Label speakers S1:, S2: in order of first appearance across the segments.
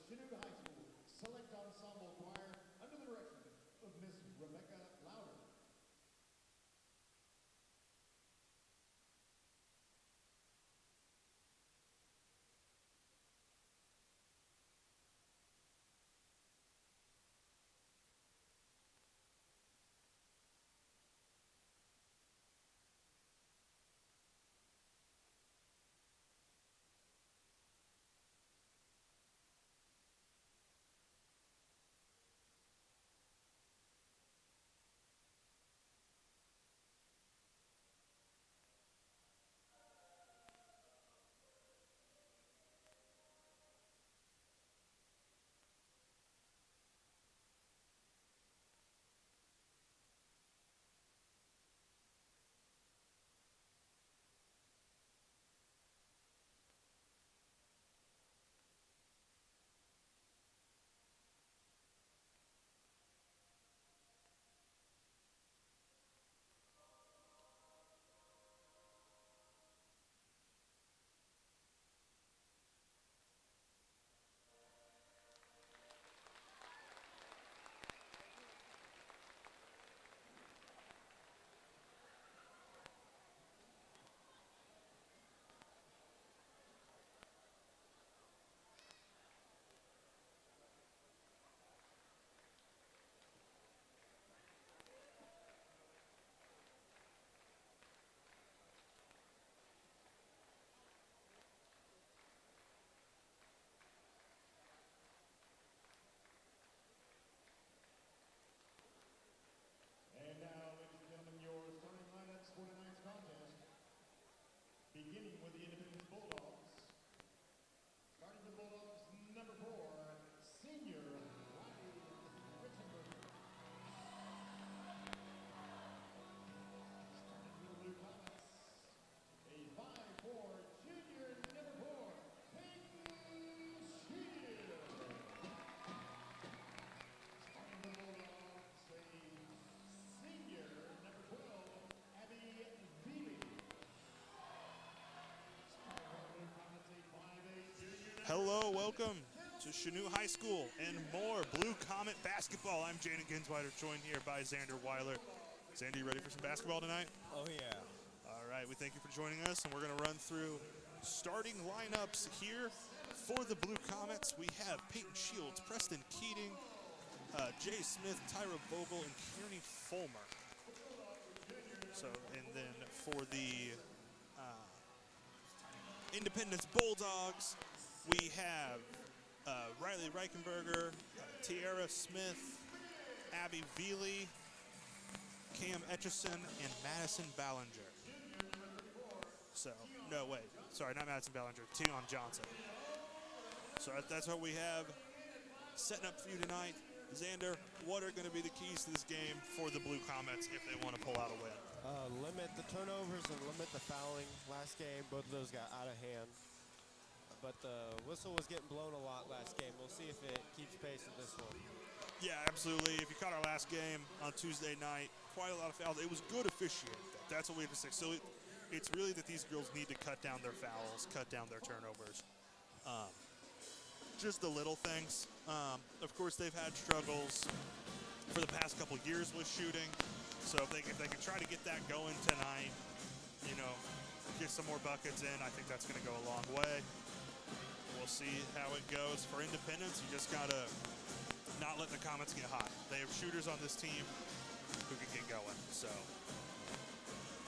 S1: Chanute High School Select Ensemble Choir under the direction of Miss Rebecca Louder. And now, ladies and gentlemen, your starting lineups for tonight's contest. Beginning with the Independence Bulldogs. Starting with Bulldogs number 4, senior Riley Richenberger. Starting with the Blue Comets, a 5'4" junior number 4, Peyton Shield. Starting with Bulldogs, a senior number 12, Abby Veely.
S2: Hello, welcome to Chanute High School and more Blue Comet basketball. I'm Jaden Ginsweider, joined here by Xander Weiler. Xander, you ready for some basketball tonight?
S3: Oh, yeah.
S2: All right, we thank you for joining us, and we're going to run through starting lineups here for the Blue Comets. We have Peyton Shields, Preston Keating, Jay Smith, Tyra Bogle, and Kearney Fulmer. So, and then for the Independence Bulldogs, we have Riley Reichenberger, Tiara Smith, Abby Veely, Cam Etchison, and Madison Ballinger. So, no, wait. Sorry, not Madison Ballinger. Tion Johnson. So that's what we have setting up for you tonight. Xander, what are going to be the keys to this game for the Blue Comets if they want to pull out a win?
S3: Limit the turnovers and limit the fouling. Last game, both of those got out of hand. But the whistle was getting blown a lot last game. We'll see if it keeps pace in this one.
S2: Yeah, absolutely. If you caught our last game on Tuesday night, quite a lot of fouls. It was good officiating. That's what we have to say. So it's really that these girls need to cut down their fouls, cut down their turnovers. Just the little things. Of course, they've had struggles for the past couple years with shooting. So if they can try to get that going tonight, you know, get some more buckets in, I think that's going to go a long way. We'll see how it goes. For Independence, you just got to not let the Comets get hot. They have shooters on this team who can get going. So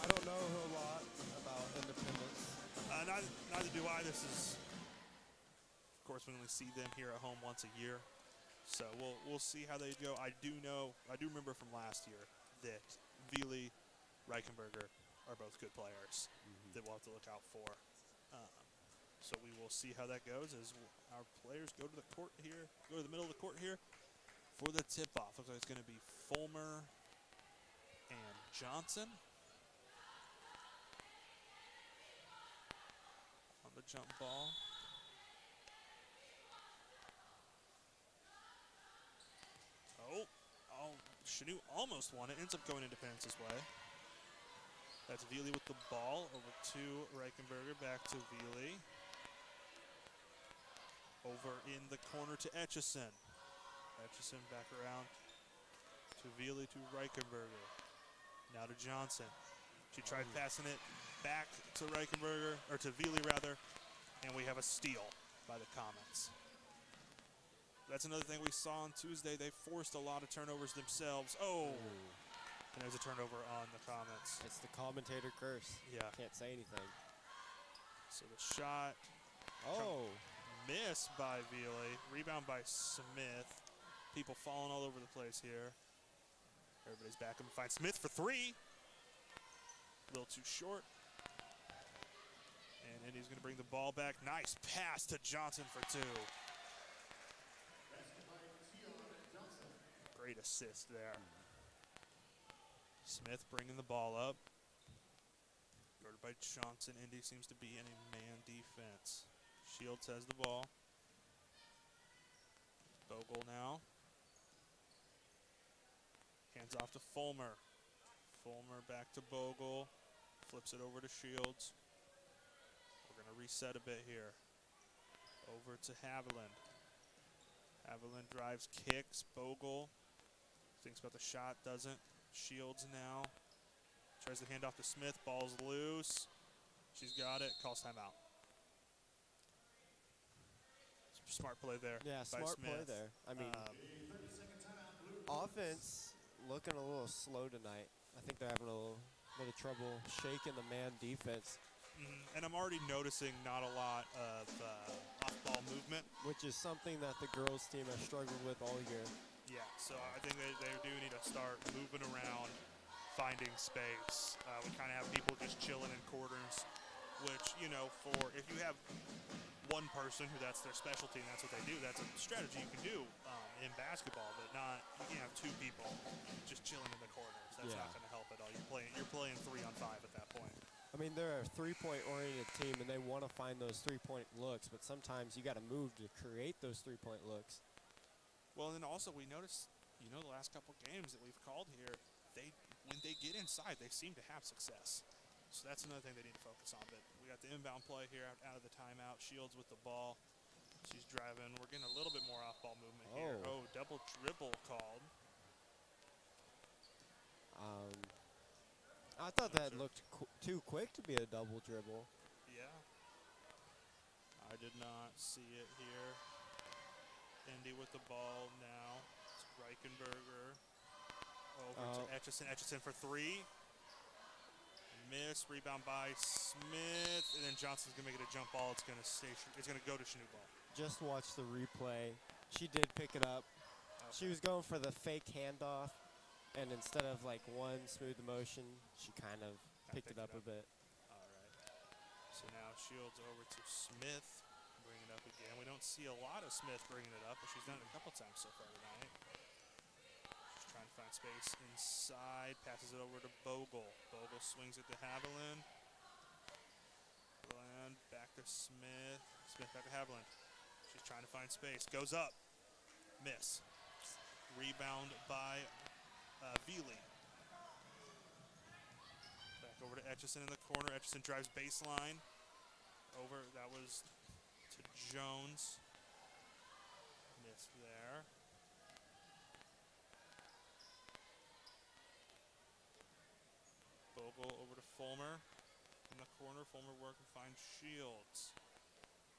S3: I don't know a whole lot about Independence.
S2: Neither do I. This is, of course, we only see them here at home once a year. So we'll see how they go. I do remember from last year that Veely, Reichenberger are both good players that we'll have to look out for. So we will see how that goes as our players go to the court here, go to the middle of the court here for the tip-off. Looks like it's going to be Fulmer and Johnson on the jump ball. Oh, Chanute almost won it. Ends up going Independence's way. That's Veely with the ball over to Reichenberger, back to Veely. Over in the corner to Etchison. Etchison back around to Veely to Reichenberger. Now to Johnson. She tried passing it back to Reichenberger, or to Veely rather, and we have a steal by the Comets. That's another thing we saw on Tuesday. They forced a lot of turnovers themselves. Oh, and there's a turnover on the Comets.
S3: It's the commentator curse.
S2: Yeah.
S3: Can't say anything.
S2: So the shot missed by Veely. Rebound by Smith. People falling all over the place here. Everybody's back and find Smith for three. A little too short. And Indy's going to bring the ball back. Nice pass to Johnson for two. Great assist there. Smith bringing the ball up. Guarded by Johnson. Indy seems to be in a man defense. Shields has the ball. Bogle now. Hands off to Fulmer. Fulmer back to Bogle. Flips it over to Shields. We're going to reset a bit here. Over to Haviland. Haviland drives, kicks. Bogle thinks about the shot, doesn't. Shields now. Tries to hand off to Smith. Ball's loose. She's got it. Calls timeout. Smart play there.
S3: Yeah,
S2: by
S3: smart
S2: Smith.
S3: play there. I mean, offense looking a little slow tonight. I think they're having a little bit of trouble shaking the man defense.
S2: And I'm already noticing not a lot of off-ball movement.
S3: Which is something that the girls' team has struggled with all year.
S2: Yeah, so I think they do need to start moving around, finding space. We kind of have people just chilling in corners, which, you know, if you have one person who that's their specialty and that's what they do, that's a strategy you can do in basketball, but you can't have two people just chilling in the corners. That's not going to help at all. You're playing 3-on-5 at that point.
S3: I mean, they're a three-point oriented team, and they want to find those three-point looks, but sometimes you got to move to create those three-point looks.
S2: Well, and then also we noticed, the last couple games that we've called here, when they get inside, they seem to have success. So that's another thing they need to focus on. But we got the inbound play here out of the timeout. Shields with the ball. She's driving. We're getting a little bit more off-ball movement here. Oh, double dribble called.
S3: I thought that looked too quick to be a double dribble.
S2: Yeah. I did not see it here. Indy with the ball now. It's Reichenberger. Over to Etchison. Etchison for three. Miss. Rebound by Smith. And then Johnson's going to make it a jump ball. It's going to go to Chanute ball.
S3: Just watch the replay. She did pick it up. Okay. She was going for the fake handoff. And instead of like one smooth motion, she kind of picked it up a bit.
S2: All right. So now Shields over to Smith. Bring it up again. We don't see a lot of Smith bringing it up, but she's done it a couple times so far tonight. She's trying to find space inside. Passes it over to Bogle. Bogle swings it to Haviland. Haviland back to Smith. Smith back to Haviland. She's trying to find space. Goes up. Miss. Rebound by Veely. Back over to Etchison in the corner. Etchison drives baseline. Over. That was to Jones. Missed there. Bogle over to Fulmer. In the corner. Fulmer working, finds Shields.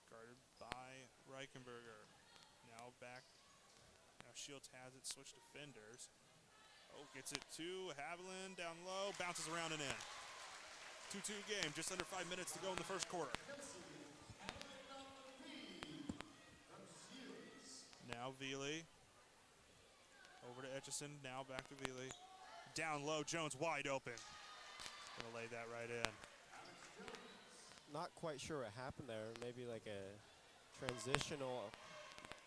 S2: Guarded by Reichenberger. Now back. Now Shields has it. Switch defenders. Oh, gets it to Haviland down low. Bounces around and in. 2-2 game. Just under 5 minutes to go in the first quarter. Now Veely. Over to Etchison. Now back to Veely. Down low. Jones wide open. Gonna lay that right in.
S3: Not quite sure what happened there. Maybe like a transitional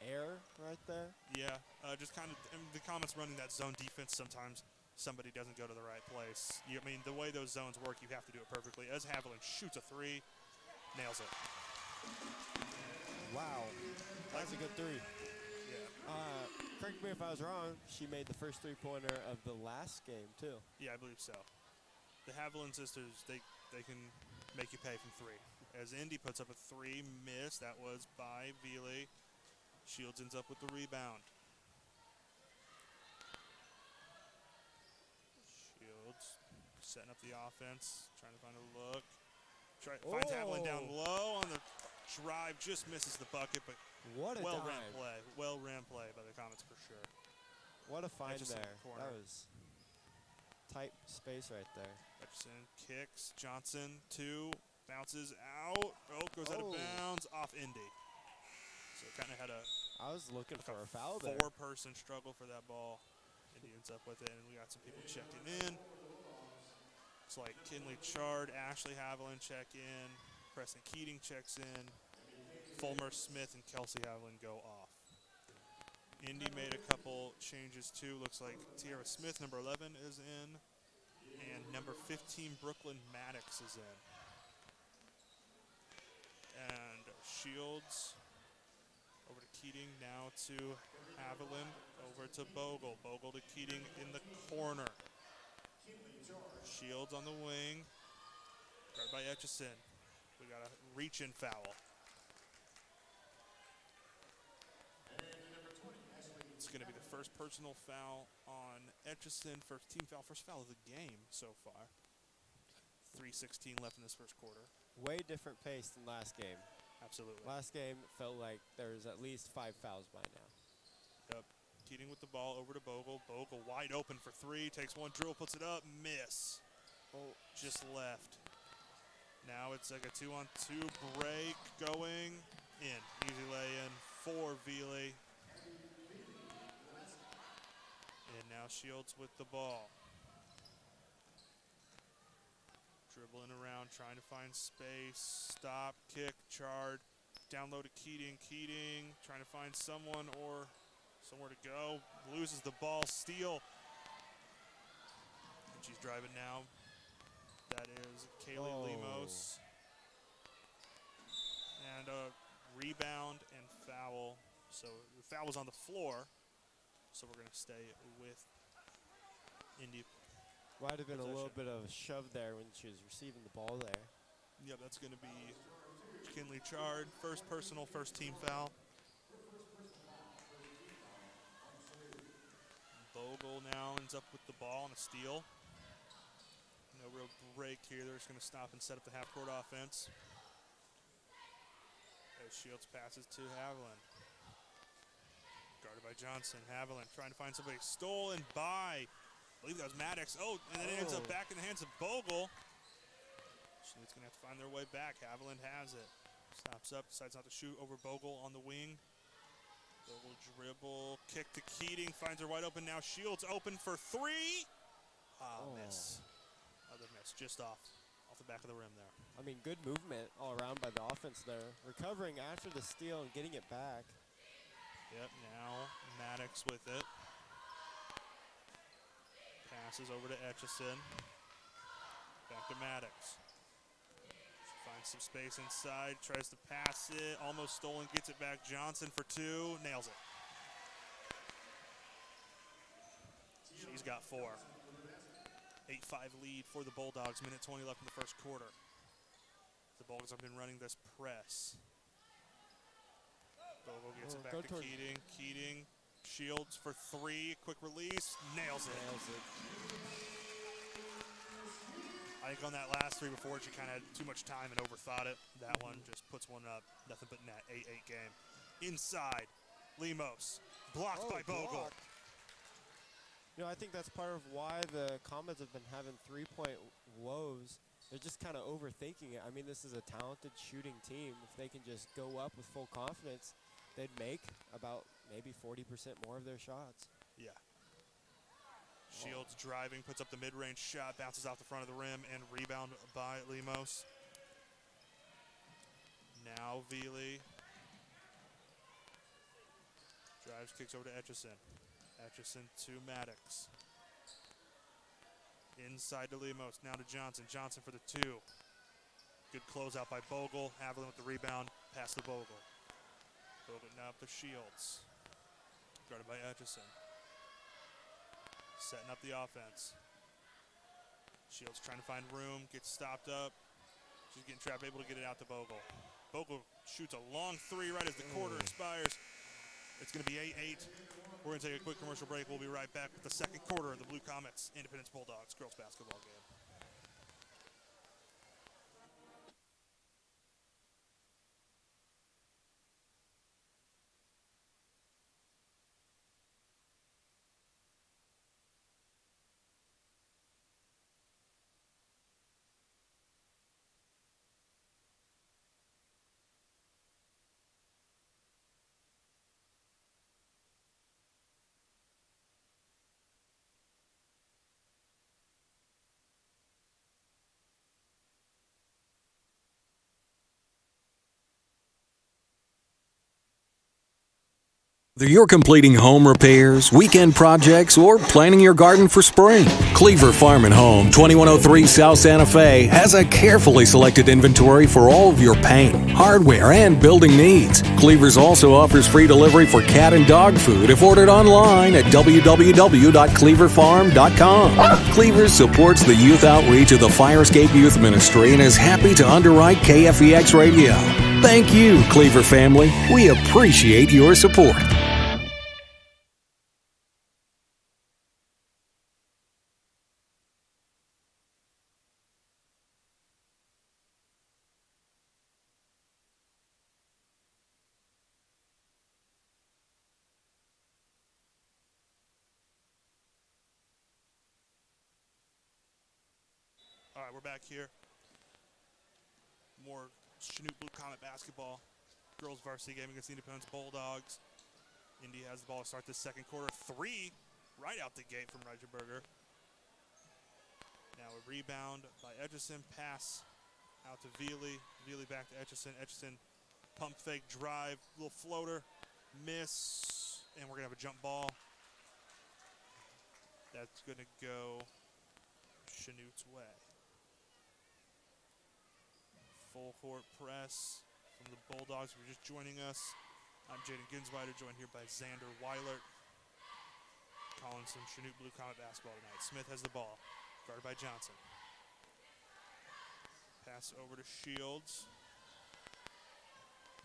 S3: error right there.
S2: Yeah, just kind of the Comets running that zone defense. Sometimes somebody doesn't go to the right place. I mean, the way those zones work, you have to do it perfectly. As Haviland shoots a three, nails it.
S3: Wow, that's a good three.
S2: Yeah.
S3: Correct me if I was wrong. She made the first three-pointer of the last game too.
S2: Yeah, I believe so. The Haviland sisters, they can make you pay from three. As Indy puts up a three, miss. That was by Veely. Shields ends up with the rebound. Shields setting up the offense, trying to find a look. Finds Haviland down low on the drive, just misses the bucket, but
S3: what a
S2: well-ran
S3: dime.
S2: play. Well-ran play by the Comets for sure.
S3: What a find
S2: Etchison
S3: there.
S2: corner.
S3: That was tight space right there.
S2: Etchison kicks. Johnson, 2, bounces out. Oh, goes out of bounds, off Indy. So kind of had
S3: I was looking for a foul there.
S2: 4-person struggle for that ball. Indy ends up with it, and we got some people checking in. Looks like Kinley Chard, Ashley Haviland check in. Preston Keating checks in. Fulmer Smith and Kelsey Haviland go off. Indy made a couple changes too. Looks like Tiara Smith, number 11, is in. And number 15, Brooklyn Maddox, is in. And Shields over to Keating, now to Haviland, over to Bogle. Bogle to Keating in the corner. Shields on the wing, guarded by Etchison. We got a reach-in foul. It's going to be the first personal foul on Etchison, first team foul, first foul of the game so far. 3:16 left in this first quarter.
S3: Way different pace than last game.
S2: Absolutely.
S3: Last game felt like there was at least 5 fouls by now.
S2: Yep. Keating with the ball over to Bogle. Bogle wide open for 3, takes one dribble, puts it up, miss.
S3: Oh,
S2: Just left. Now it's like a 2-on-2 break going in. Easy lay-in for Veely. And now Shields with the ball. Dribbling around, trying to find space. Stop, kick, Chard. Down low to Keating. Keating trying to find someone or somewhere to go. Loses the ball, steal. And she's driving now. That is Kaylee Lemos. And a rebound and foul. So the foul was on the floor. So we're going to stay with Indy.
S3: might have been a little
S2: Possession.
S3: bit of a shove there when she was receiving the ball there.
S2: Yep, that's going to be Kinley Chard. First personal, first team foul. Bogle now ends up with the ball on a steal. No real break here. They're just going to stop and set up the half-court offense. As Shields passes to Haviland. Guarded by Johnson. Haviland trying to find somebody. Stolen by, I believe that was Maddox. Oh, and then it ends up back in the hands of Bogle. Shanute's going to have to find their way back. Haviland has it. Stops up, decides not to shoot over Bogle on the wing. Bogle dribble, kick to Keating, finds her wide open now. Shields open for 3. Miss. Other miss, just off the back of the rim there.
S3: I mean, good movement all around by the offense there. Recovering after the steal and getting it back.
S2: Yep, now Maddox with it. Passes over to Etchison. Back to Maddox. She finds some space inside, tries to pass it, almost stolen, gets it back. Johnson for 2, nails it. She's got 4. 8-5 lead for the Bulldogs, minute 20 left in the first quarter. The Bulldogs have been running this press. Bogle gets it back to Keating. Keating, Shields for 3, quick release, nails it. I think on that last 3 before, she kind of had too much time and overthought it. That one just puts one up, nothing but net, 8-8 game. Inside, Lemos, blocked by Bogle.
S3: Blocked. You know, I think that's part of why the Comets have been having 3-point woes. They're just kind of overthinking it. I mean, this is a talented shooting team. If they can just go up with full confidence, they'd make about maybe 40% more of their shots.
S2: Yeah. Shields driving, puts up the mid-range shot, bounces off the front of the rim, and rebound by Lemos. Now Veely. Drives, kicks over to Etchison. Etchison to Maddox. Inside to Lemos, now to Johnson. Johnson for the 2. Good closeout by Bogle. Haviland with the rebound, pass to Bogle. Bogle now to Shields. Guarded by Etchison. Setting up the offense. Shields trying to find room, gets stopped up. She's getting trapped, able to get it out to Bogle. Bogle shoots a long 3 right as the quarter expires. It's going to be 8-8. We're going to take a quick commercial break. We'll be right back with the second quarter of the Blue Comets Independence Bulldogs girls basketball game.
S4: Whether you're completing home repairs, weekend projects, or planting your garden for spring, Cleaver Farm and Home, 2103 South Santa Fe, has a carefully selected inventory for all of your paint, hardware, and building needs. Cleaver's also offers free delivery for cat and dog food if ordered online at www.cleaverfarm.com. Cleaver supports the youth outreach of the Fire Escape Youth Ministry and is happy to underwrite KFEX Radio. Thank you, Cleaver family. We appreciate your support.
S2: All right, we're back here. More Chanute Blue Comet basketball. Girls varsity game against the Independence Bulldogs. Indy has the ball to start this second quarter. 3 right out the gate from Reichenberger. Now a rebound by Etchison. Pass out to Veely. Veely back to Etchison. Etchison pump fake drive. Little floater. Miss. And we're going to have a jump ball. That's going to go Chanute's way. Full court press from the Bulldogs. If you're just joining us, I'm Jaden Ginsweider, joined here by Xander Weilert. Calling some Chanute Blue Comet basketball tonight. Smith has the ball, guarded by Johnson. Pass over to Shields.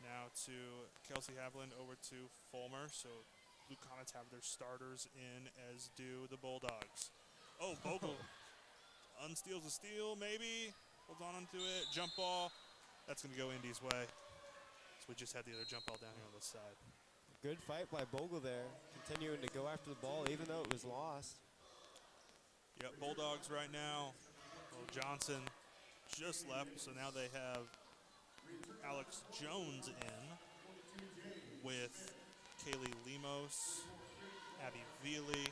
S2: Now to Kelsey Haviland, over to Fulmer. So Blue Comets have their starters in, as do the Bulldogs. Oh, Bogle unsteals a steal, maybe. Holds on onto it. Jump ball. That's going to go Indy's way. So we just had the other jump ball down here on this side.
S3: Good fight by Bogle there, continuing to go after the ball even though it was lost.
S2: Yep, Bulldogs right now. Well, Johnson just left, so now they have Alex Jones in with Kaylee Lemos, Abby Veely.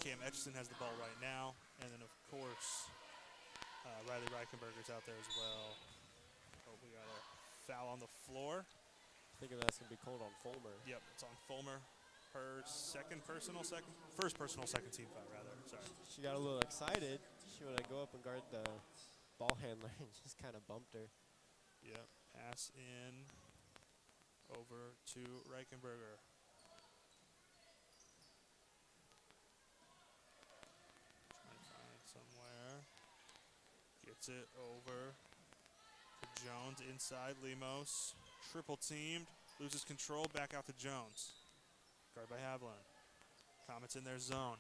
S2: Cam Etchison has the ball right now. And then, of course, Riley Reichenberger's out there as well. Oh, we got a foul on the floor.
S3: Thinking that's going to be called on Fulmer.
S2: Yep, it's on Fulmer. Her first personal second team foul, rather. Sorry.
S3: She got a little excited. She wanted to go up and guard the ball handler and just kind of bumped her.
S2: Yep, pass in over to Reichenberger. Trying to find somewhere. Gets it over to Jones inside Lemos. Triple teamed. Loses control. Back out to Jones. Guarded by Haviland. Comets in their zone.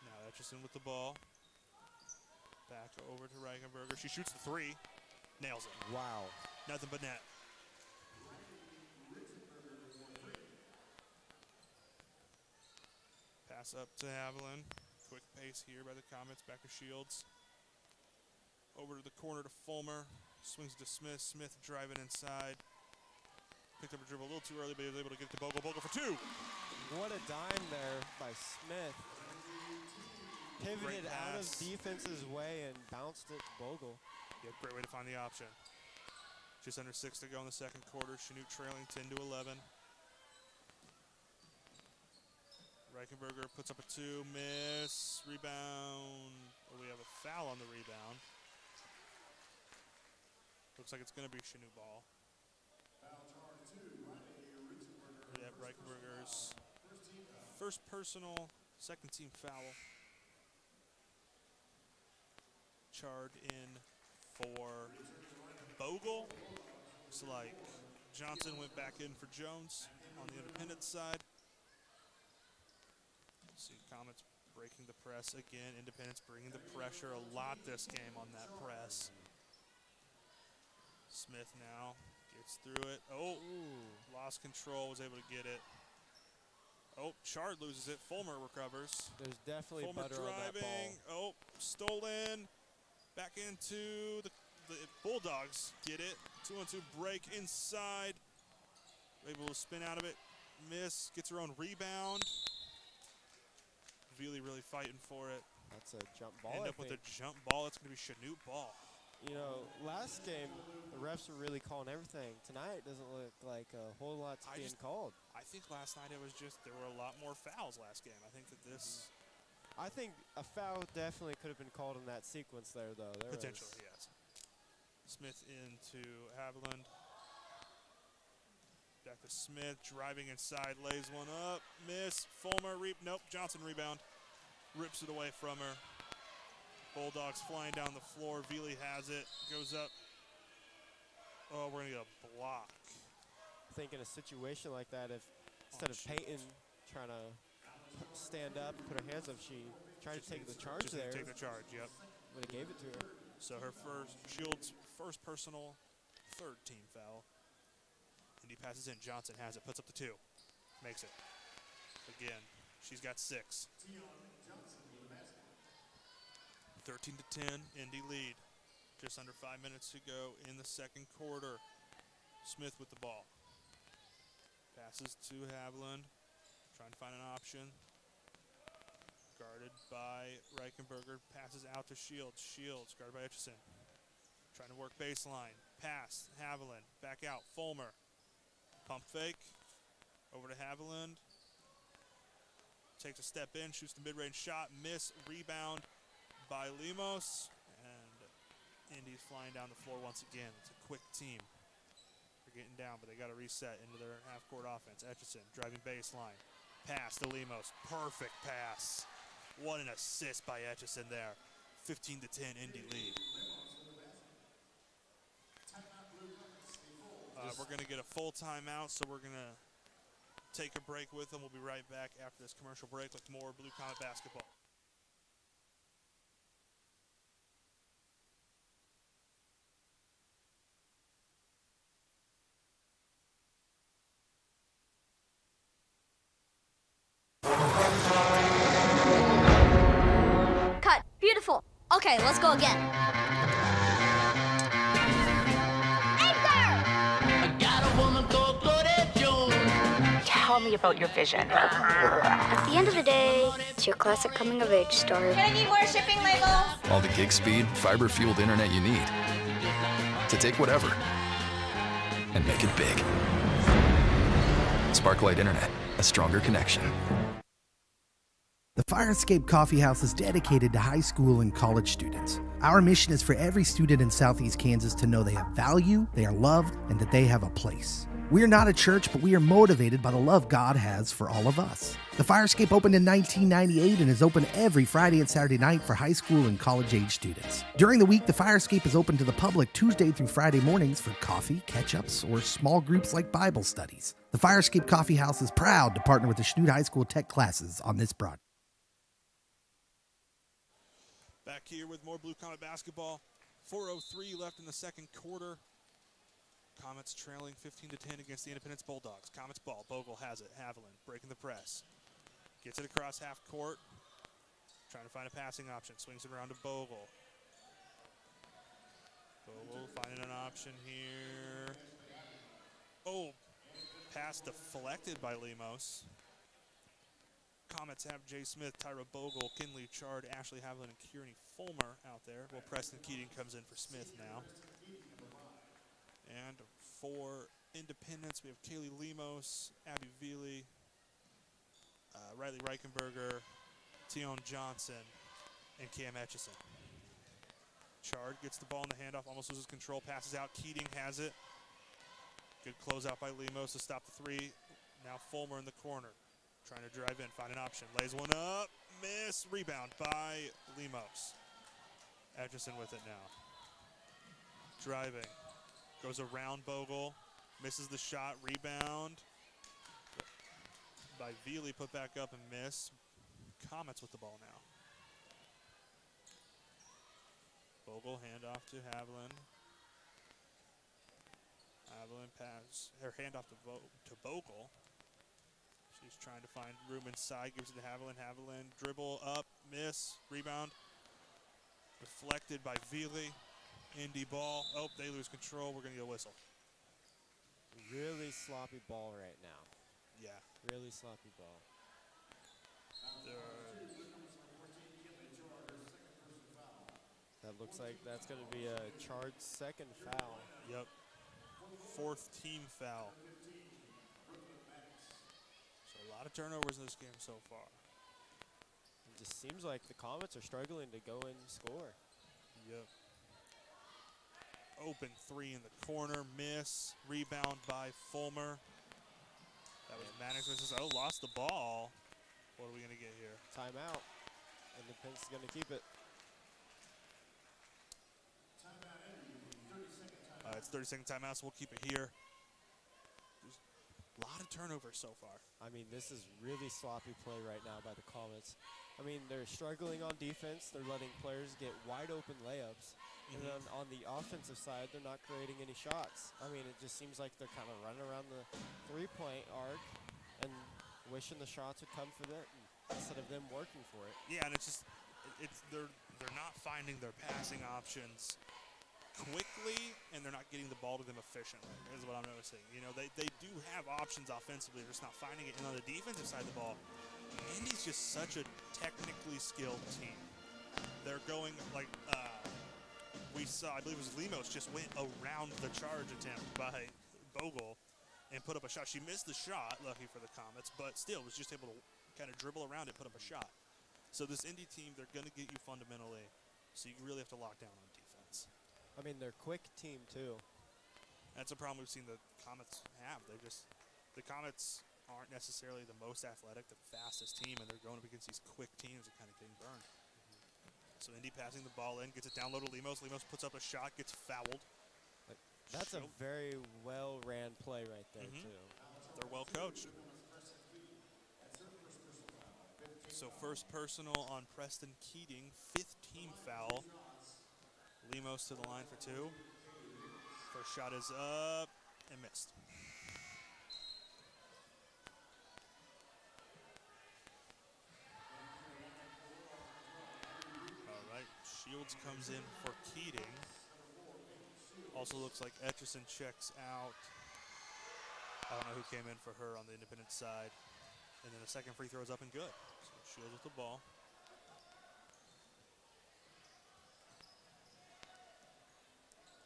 S2: Now Etchison with the ball. Back over to Reichenberger. She shoots the 3. Nails it.
S3: Wow.
S2: Nothing but net. Pass up to Haviland. Quick pace here by the Comets. Back to Shields. Over to the corner to Fulmer. Swings to Smith. Smith driving inside. Picked up a dribble a little too early, but he was able to get it to Bogle. Bogle for 2.
S3: What a dime there by Smith. Pivoted out of defense's way and bounced it to Bogle.
S2: Yep, great way to find the option. Just under 6 to go in the second quarter. Chanute trailing 10-11. Reichenberger puts up a 2, miss, rebound. Oh, we have a foul on the rebound. Looks like it's going to be Chanute ball. Yep, Reichenberger's first personal, second team foul. Charred in for Bogle. Looks like Johnson went back in for Jones on the independent side. See Comets breaking the press again. Independence bringing the pressure a lot this game on that press. Smith now gets through it. Oh, lost control, was able to get it. Oh, Chard loses it. Fulmer recovers.
S3: There's definitely
S2: Fulmer
S3: butter on that
S2: driving.
S3: ball.
S2: Oh, stolen. Back into the Bulldogs. Get it. 2-on-2 break inside. Able to spin out of it. Miss. Gets her own rebound. Really fighting for it.
S3: That's a jump ball.
S2: End up with a jump ball. It's going to be Chanute ball.
S3: You know, last game, the refs were really calling everything. Tonight doesn't look like a whole lot's being called.
S2: I think last night it was just there were a lot more fouls last game. I think that this...
S3: I think a foul definitely could have been called in that sequence there, though.
S2: Potentially, yes. Smith into Haviland. Back to Smith, driving inside, lays one up. Miss. Fulmer, nope, Johnson rebound. Rips it away from her. Bulldogs flying down the floor. Veely has it, goes up. Oh, we're going to get a block.
S3: I think in a situation like that, if instead of Peyton trying to stand up, put her hands up, she tried to take the charge there.
S2: Take the charge, yep.
S3: But he gave it to her.
S2: So her Shield's first personal, third team foul. And he passes in. Johnson has it, puts up the 2. Makes it. Again, she's got 6. 13-10, Indy lead. Just under 5 minutes to go in the second quarter. Smith with the ball. Passes to Haviland. Trying to find an option. Guarded by Reichenberger. Passes out to Shields. Shields guarded by Etchison. Trying to work baseline. Pass. Haviland. Back out. Fulmer. Pump fake. Over to Haviland. Takes a step in. Shoots the mid-range shot. Miss. Rebound by Lemos. And Indy's flying down the floor once again. It's a quick team. They're getting down, but they got to reset into their half-court offense. Etchison driving baseline. Pass to Lemos. Perfect pass. What an assist by Etchison there. 15-10 Indy lead. We're going to get a full timeout, so we're going to take a break with them. We'll be right back after this commercial break with more Blue Comet basketball.
S5: Cut. Beautiful. Okay, let's go again.
S6: Tell me about your vision.
S5: At the end of the day, it's your classic coming-of-age story.
S6: Gonna need more shipping labels.
S7: All the gig speed, fiber-fueled internet you need to take whatever and make it big. Sparklight Internet, a stronger connection.
S8: The Fire Escape Coffee House is dedicated to high school and college students. Our mission is for every student in Southeast Kansas to know they have value, they are loved, and that they have a place. We are not a church, but we are motivated by the love God has for all of us. The Fire Escape opened in 1998 and is open every Friday and Saturday night for high school and college-age students. During the week, the Fire Escape is open to the public Tuesday through Friday mornings for coffee, catch-ups, or small groups like Bible studies. The Fire Escape Coffee House is proud to partner with the Chanute High School Tech classes on this broadcast.
S2: Back here with more Blue Comet basketball. 4:03 left in the second quarter. Comets trailing 15-10 against the Independence Bulldogs. Comets ball. Bogle has it. Haviland breaking the press. Gets it across half court. Trying to find a passing option. Swings it around to Bogle. Bogle finding an option here. Oh, pass deflected by Lemos. Comets have Jay Smith, Tyra Bogle, Kinley Chard, Ashley Haviland, and Kearney Fulmer out there. Well, Preston Keating comes in for Smith now. And for Independence, we have Kaylee Lemos, Abby Veely, Riley Reichenberger, Tion Johnson, and Cam Etchison. Chard gets the ball in the handoff, almost loses control, passes out. Keating has it. Good closeout by Lemos to stop the 3. Now Fulmer in the corner. Trying to drive in, find an option. Lays one up, miss, rebound by Lemos. Etchison with it now. Driving, goes around Bogle, Misses the shot, rebound by Veely, put back up and miss. Comets with the ball now. Bogle, handoff to Haviland. Haviland pass, her handoff to Bogle. She's trying to find room inside, gives it to Haviland. Haviland, dribble up, miss, rebound. Deflected by Veely. Indy ball. Oh, they lose control. We're going to get a whistle.
S3: Really sloppy ball right now.
S2: Yeah.
S3: Really sloppy ball. That looks like that's going to be a charged second foul.
S2: Yep. 4th team foul. So a lot of turnovers in this game so far.
S3: It just seems like the Comets are struggling to go and score.
S2: Yep. Open 3 in the corner, miss. Rebound by Fulmer. That was Maddox versus lost the ball. What are we going to get here?
S3: Timeout. Independence is going to keep it.
S2: It's 30-second timeout, so we'll keep it here. There's a lot of turnovers so far.
S3: I mean, this is really sloppy play right now by the Comets. I mean, they're struggling on defense. They're letting players get wide open layups. And then on the offensive side, they're not creating any shots. I mean, it just seems like they're kind of running around the three-point arc and wishing the shots would come for them instead of them working for it.
S2: Yeah, and they're not finding their passing options quickly, and they're not getting the ball to them efficiently, is what I'm noticing. You know, they do have options offensively, they're just not finding it. And on the defensive side of the ball, Indy's just such a technically skilled team. They're going like we saw, I believe it was Lemos just went around the charge attempt by Bogle and put up a shot. She missed the shot, lucky for the Comets, but still was just able to kind of dribble around it, put up a shot. So this Indy team, they're going to get you fundamentally, so you really have to lock down on defense.
S3: I mean, they're a quick team, too.
S2: That's a problem we've seen the Comets have. The Comets aren't necessarily the most athletic, the fastest team, and they're going up against these quick teams that kind of getting burned. So Indy passing the ball in, gets it down low to Lemos. Lemos puts up a shot, gets fouled.
S3: That's a very well-ran play right there, too.
S2: They're well coached. So first personal on Preston Keating, 5th team foul. Lemos to the line for 2. First shot is up and missed. All right, Shields comes in for Keating. Also looks like Etchison checks out. I don't know who came in for her on the independent side. And then the second free throw is up and good. So Shields with the ball.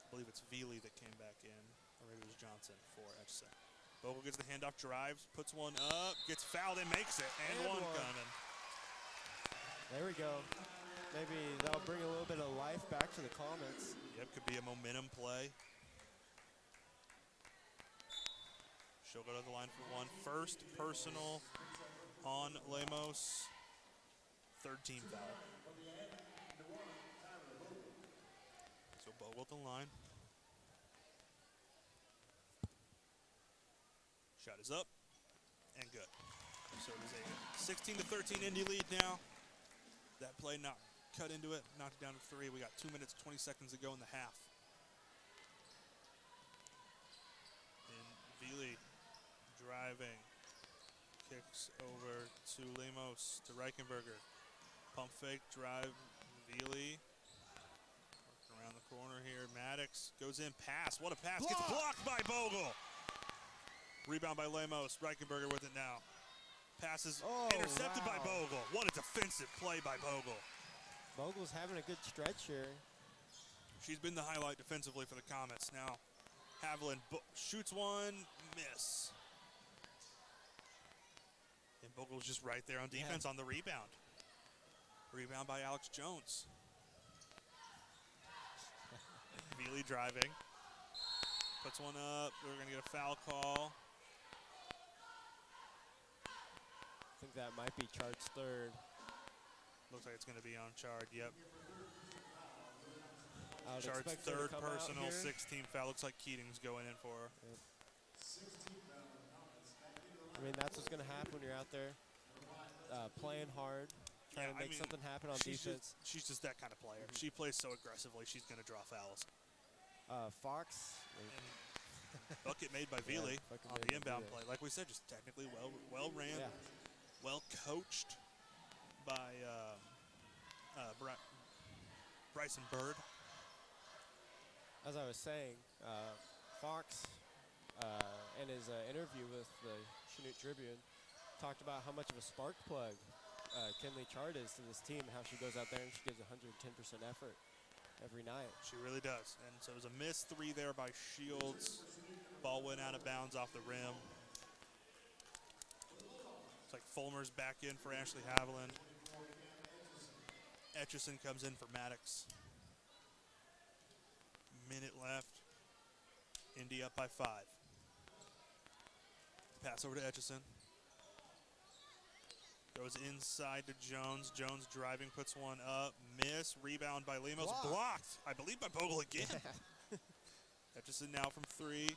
S2: I believe it's Veely that came back in, or maybe it was Johnson for Etchison. Bogle gets the handoff, drives, puts one up, gets fouled and makes it, and one coming.
S3: There we go. Maybe that'll bring a little bit of life back to the Comets.
S2: Yep, could be a momentum play. She'll go to the line for 1. First personal on Lemos. 3rd team foul. So Bogle at the line. Shot is up and good. So it is a 16-13 Indy lead now. That play not cut into it, knocked it down to 3. We got 2 minutes, 20 seconds to go in the half. And Veely driving, kicks over to Lemos, to Reichenberger. Pump fake, drive, Veely. Working around the corner here, Maddox goes in, pass, what a pass, gets blocked by Bogle. Rebound by Lemos, Reichenberger with it now. Passes intercepted by Bogle. What a defensive play by Bogle.
S3: Bogle's having a good stretch here.
S2: She's been the highlight defensively for the Comets. Now Haviland shoots one, miss. And Bogle's just right there on defense on the rebound. Rebound by Alex Jones. Veely driving. Puts one up. We're going to get a foul call.
S3: I think that might be Chart's 3rd.
S2: Looks like it's going to be on Chard, yep.
S3: I would
S2: Chart's
S3: expect her to
S2: 3rd
S3: come out
S2: personal,
S3: here.
S2: 16 foul. Looks like Keating's going in for her.
S3: Yep. I mean, that's what's going to happen when you're out there playing hard, trying to make something happen on defense.
S2: She's just that kind of player. She plays so aggressively, she's going to draw fouls.
S3: Fox.
S2: Bucket made by Veely on the inbound play. Like we said, just technically well ran, well coached by Bryson Bird.
S3: As I was saying, Fox, in his interview with the Chanute Tribune, talked about how much of a spark plug Kinley Chard is to this team, how she goes out there and she gives 110% effort every night.
S2: She really does. And so it was a missed 3 there by Shields. Ball went out of bounds off the rim. It's like Fulmer's back in for Ashley Haviland. Etchison comes in for Maddox. Minute left. Indy up by 5. Pass over to Etchison. Goes inside to Jones. Jones driving, puts one up. Miss. Rebound by Lemos. Blocked, I believe, by Bogle again. Etchison now from 3.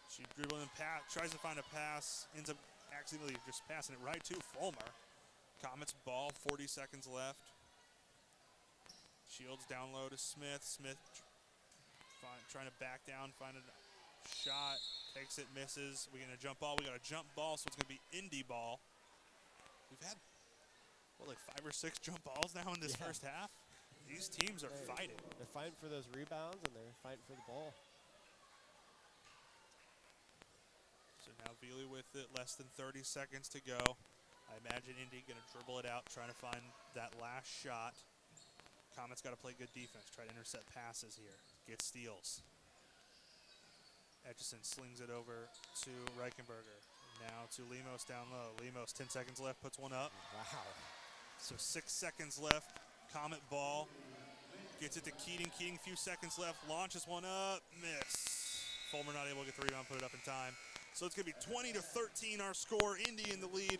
S2: She dribbling and tries to find a pass. Ends up accidentally just passing it right to Fulmer. Comets ball, 40 seconds left. Shields down low to Smith. Smith trying to back down, find a shot. Takes it, misses. We get a jump ball. We got a jump ball, so it's going to be Indy ball. We've had, like 5 or 6 jump balls now in this first half. These teams are fighting.
S3: They're fighting for those rebounds, and they're fighting for the ball.
S2: So now Veely with it, less than 30 seconds to go. I imagine Indy going to dribble it out, trying to find that last shot. Comets got to play good defense, try to intercept passes here, get steals. Etchison slings it over to Reichenberger. Now to Lemos down low. Lemos, 10 seconds left, puts one up.
S3: Wow.
S2: So 6 seconds left. Comet ball. Gets it to Keating. Keating, few seconds left. Launches one up. Miss. Fulmer not able to get the rebound, put it up in time. So it's going to be 20-13 our score. Indy in the lead.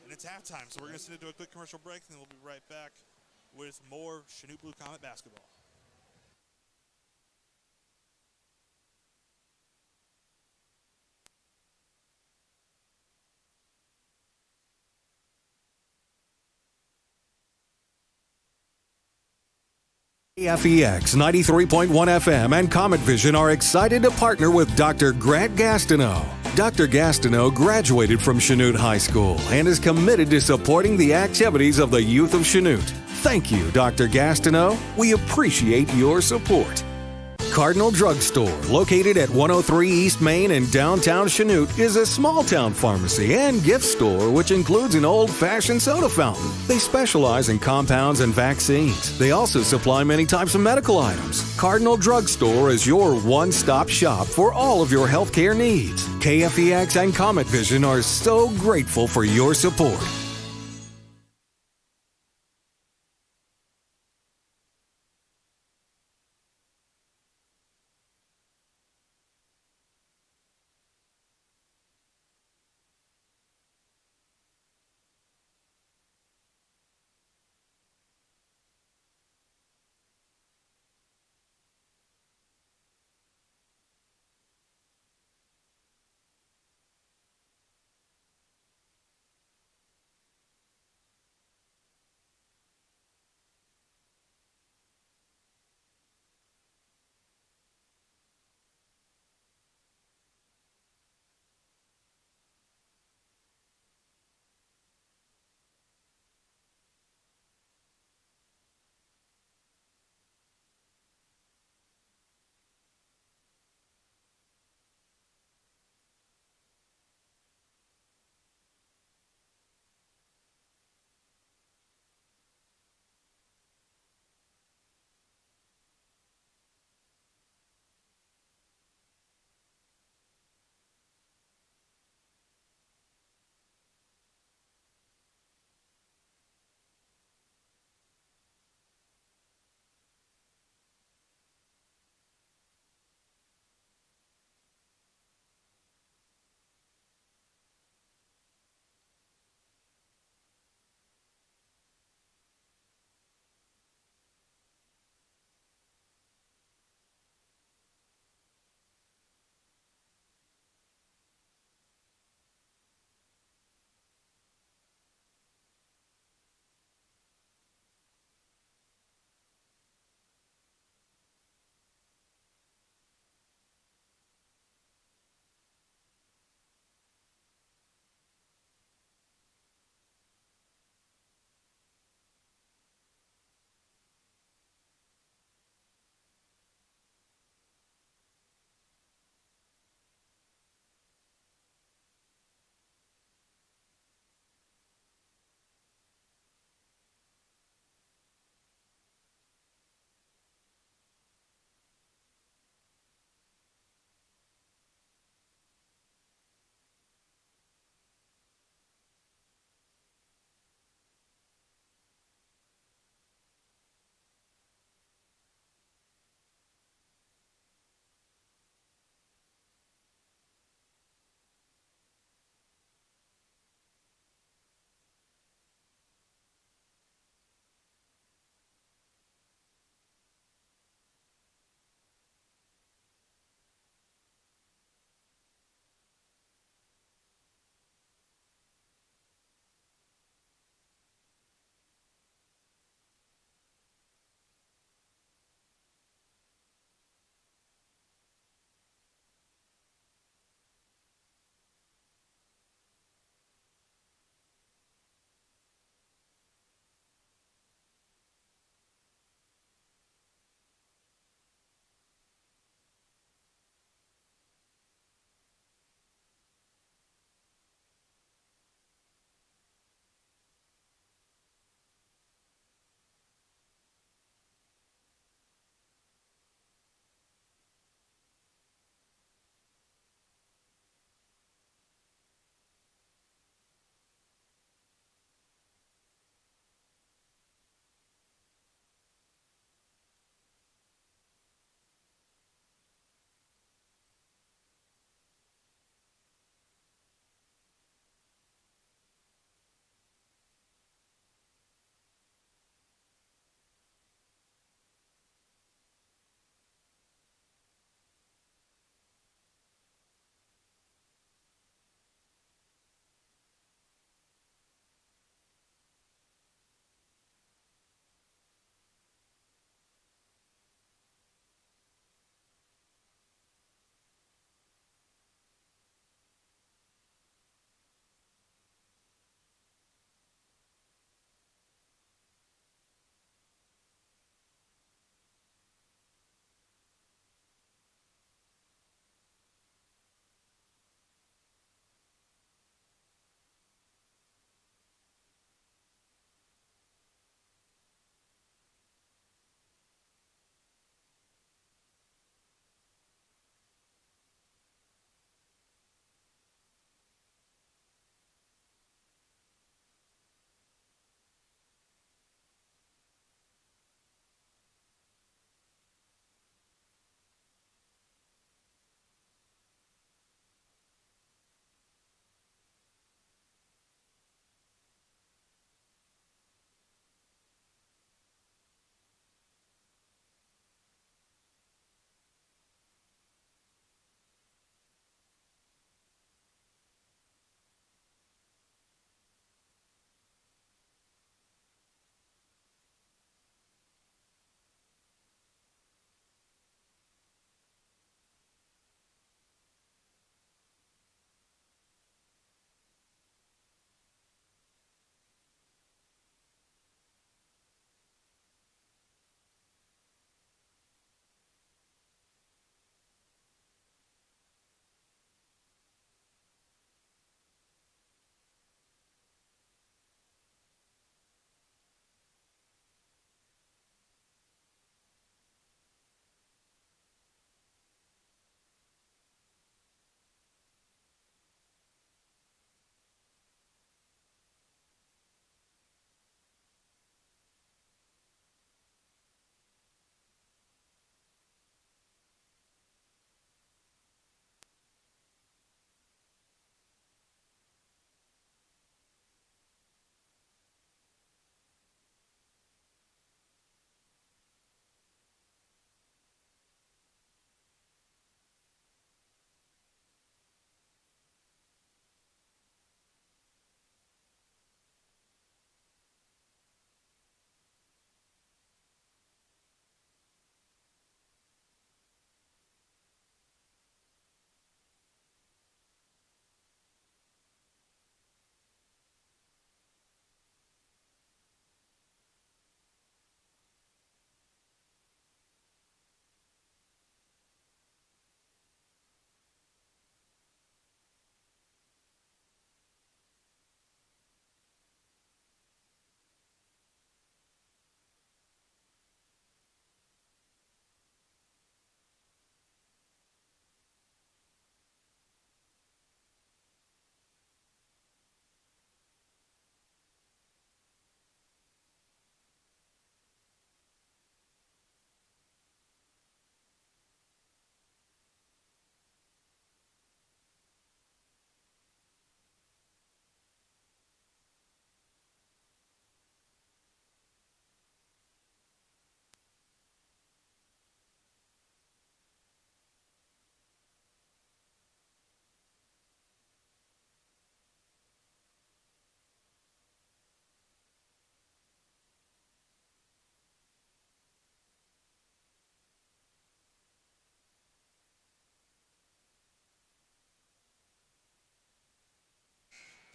S2: And it's halftime. So we're going to send it to a quick commercial break, and then we'll be right back with more Chanute Blue Comet basketball.
S4: KFEX 93.1 FM and Comet Vision are excited to partner with Dr. Grant Gastineau. Dr. Gastineau graduated from Chanute High School and is committed to supporting the activities of the youth of Chanute. Thank you, Dr. Gastineau. We appreciate your support. Cardinal Drugstore, located at 103 East Main in downtown Chanute, is a small-town pharmacy and gift store which includes an old-fashioned soda fountain. They specialize in compounds and vaccines. They also supply many types of medical items. Cardinal Drugstore is your one-stop shop for all of your healthcare needs. KFEX and Comet Vision are so grateful for your support.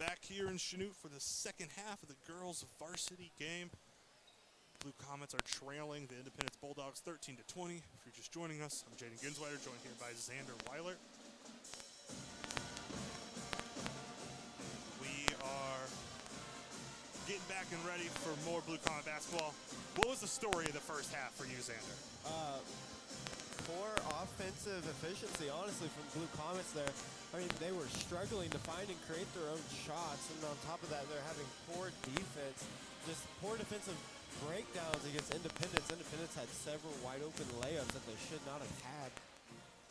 S2: back here in Chanute for the second half of the girls' varsity game. Blue Comets are trailing the Independence Bulldogs 13-20. If you're just joining us, I'm Jaden Ginsweider, joined here by Xander Weiler. We are getting back and ready for more Blue Comet basketball. What was the story of the first half for you, Xander?
S3: Poor offensive efficiency, honestly, from Blue Comets there. I mean, they were struggling to find and create their own shots, and on top of that, they're having poor defense, just poor defensive breakdowns against Independence. Independence had several wide-open layups that they should not have had.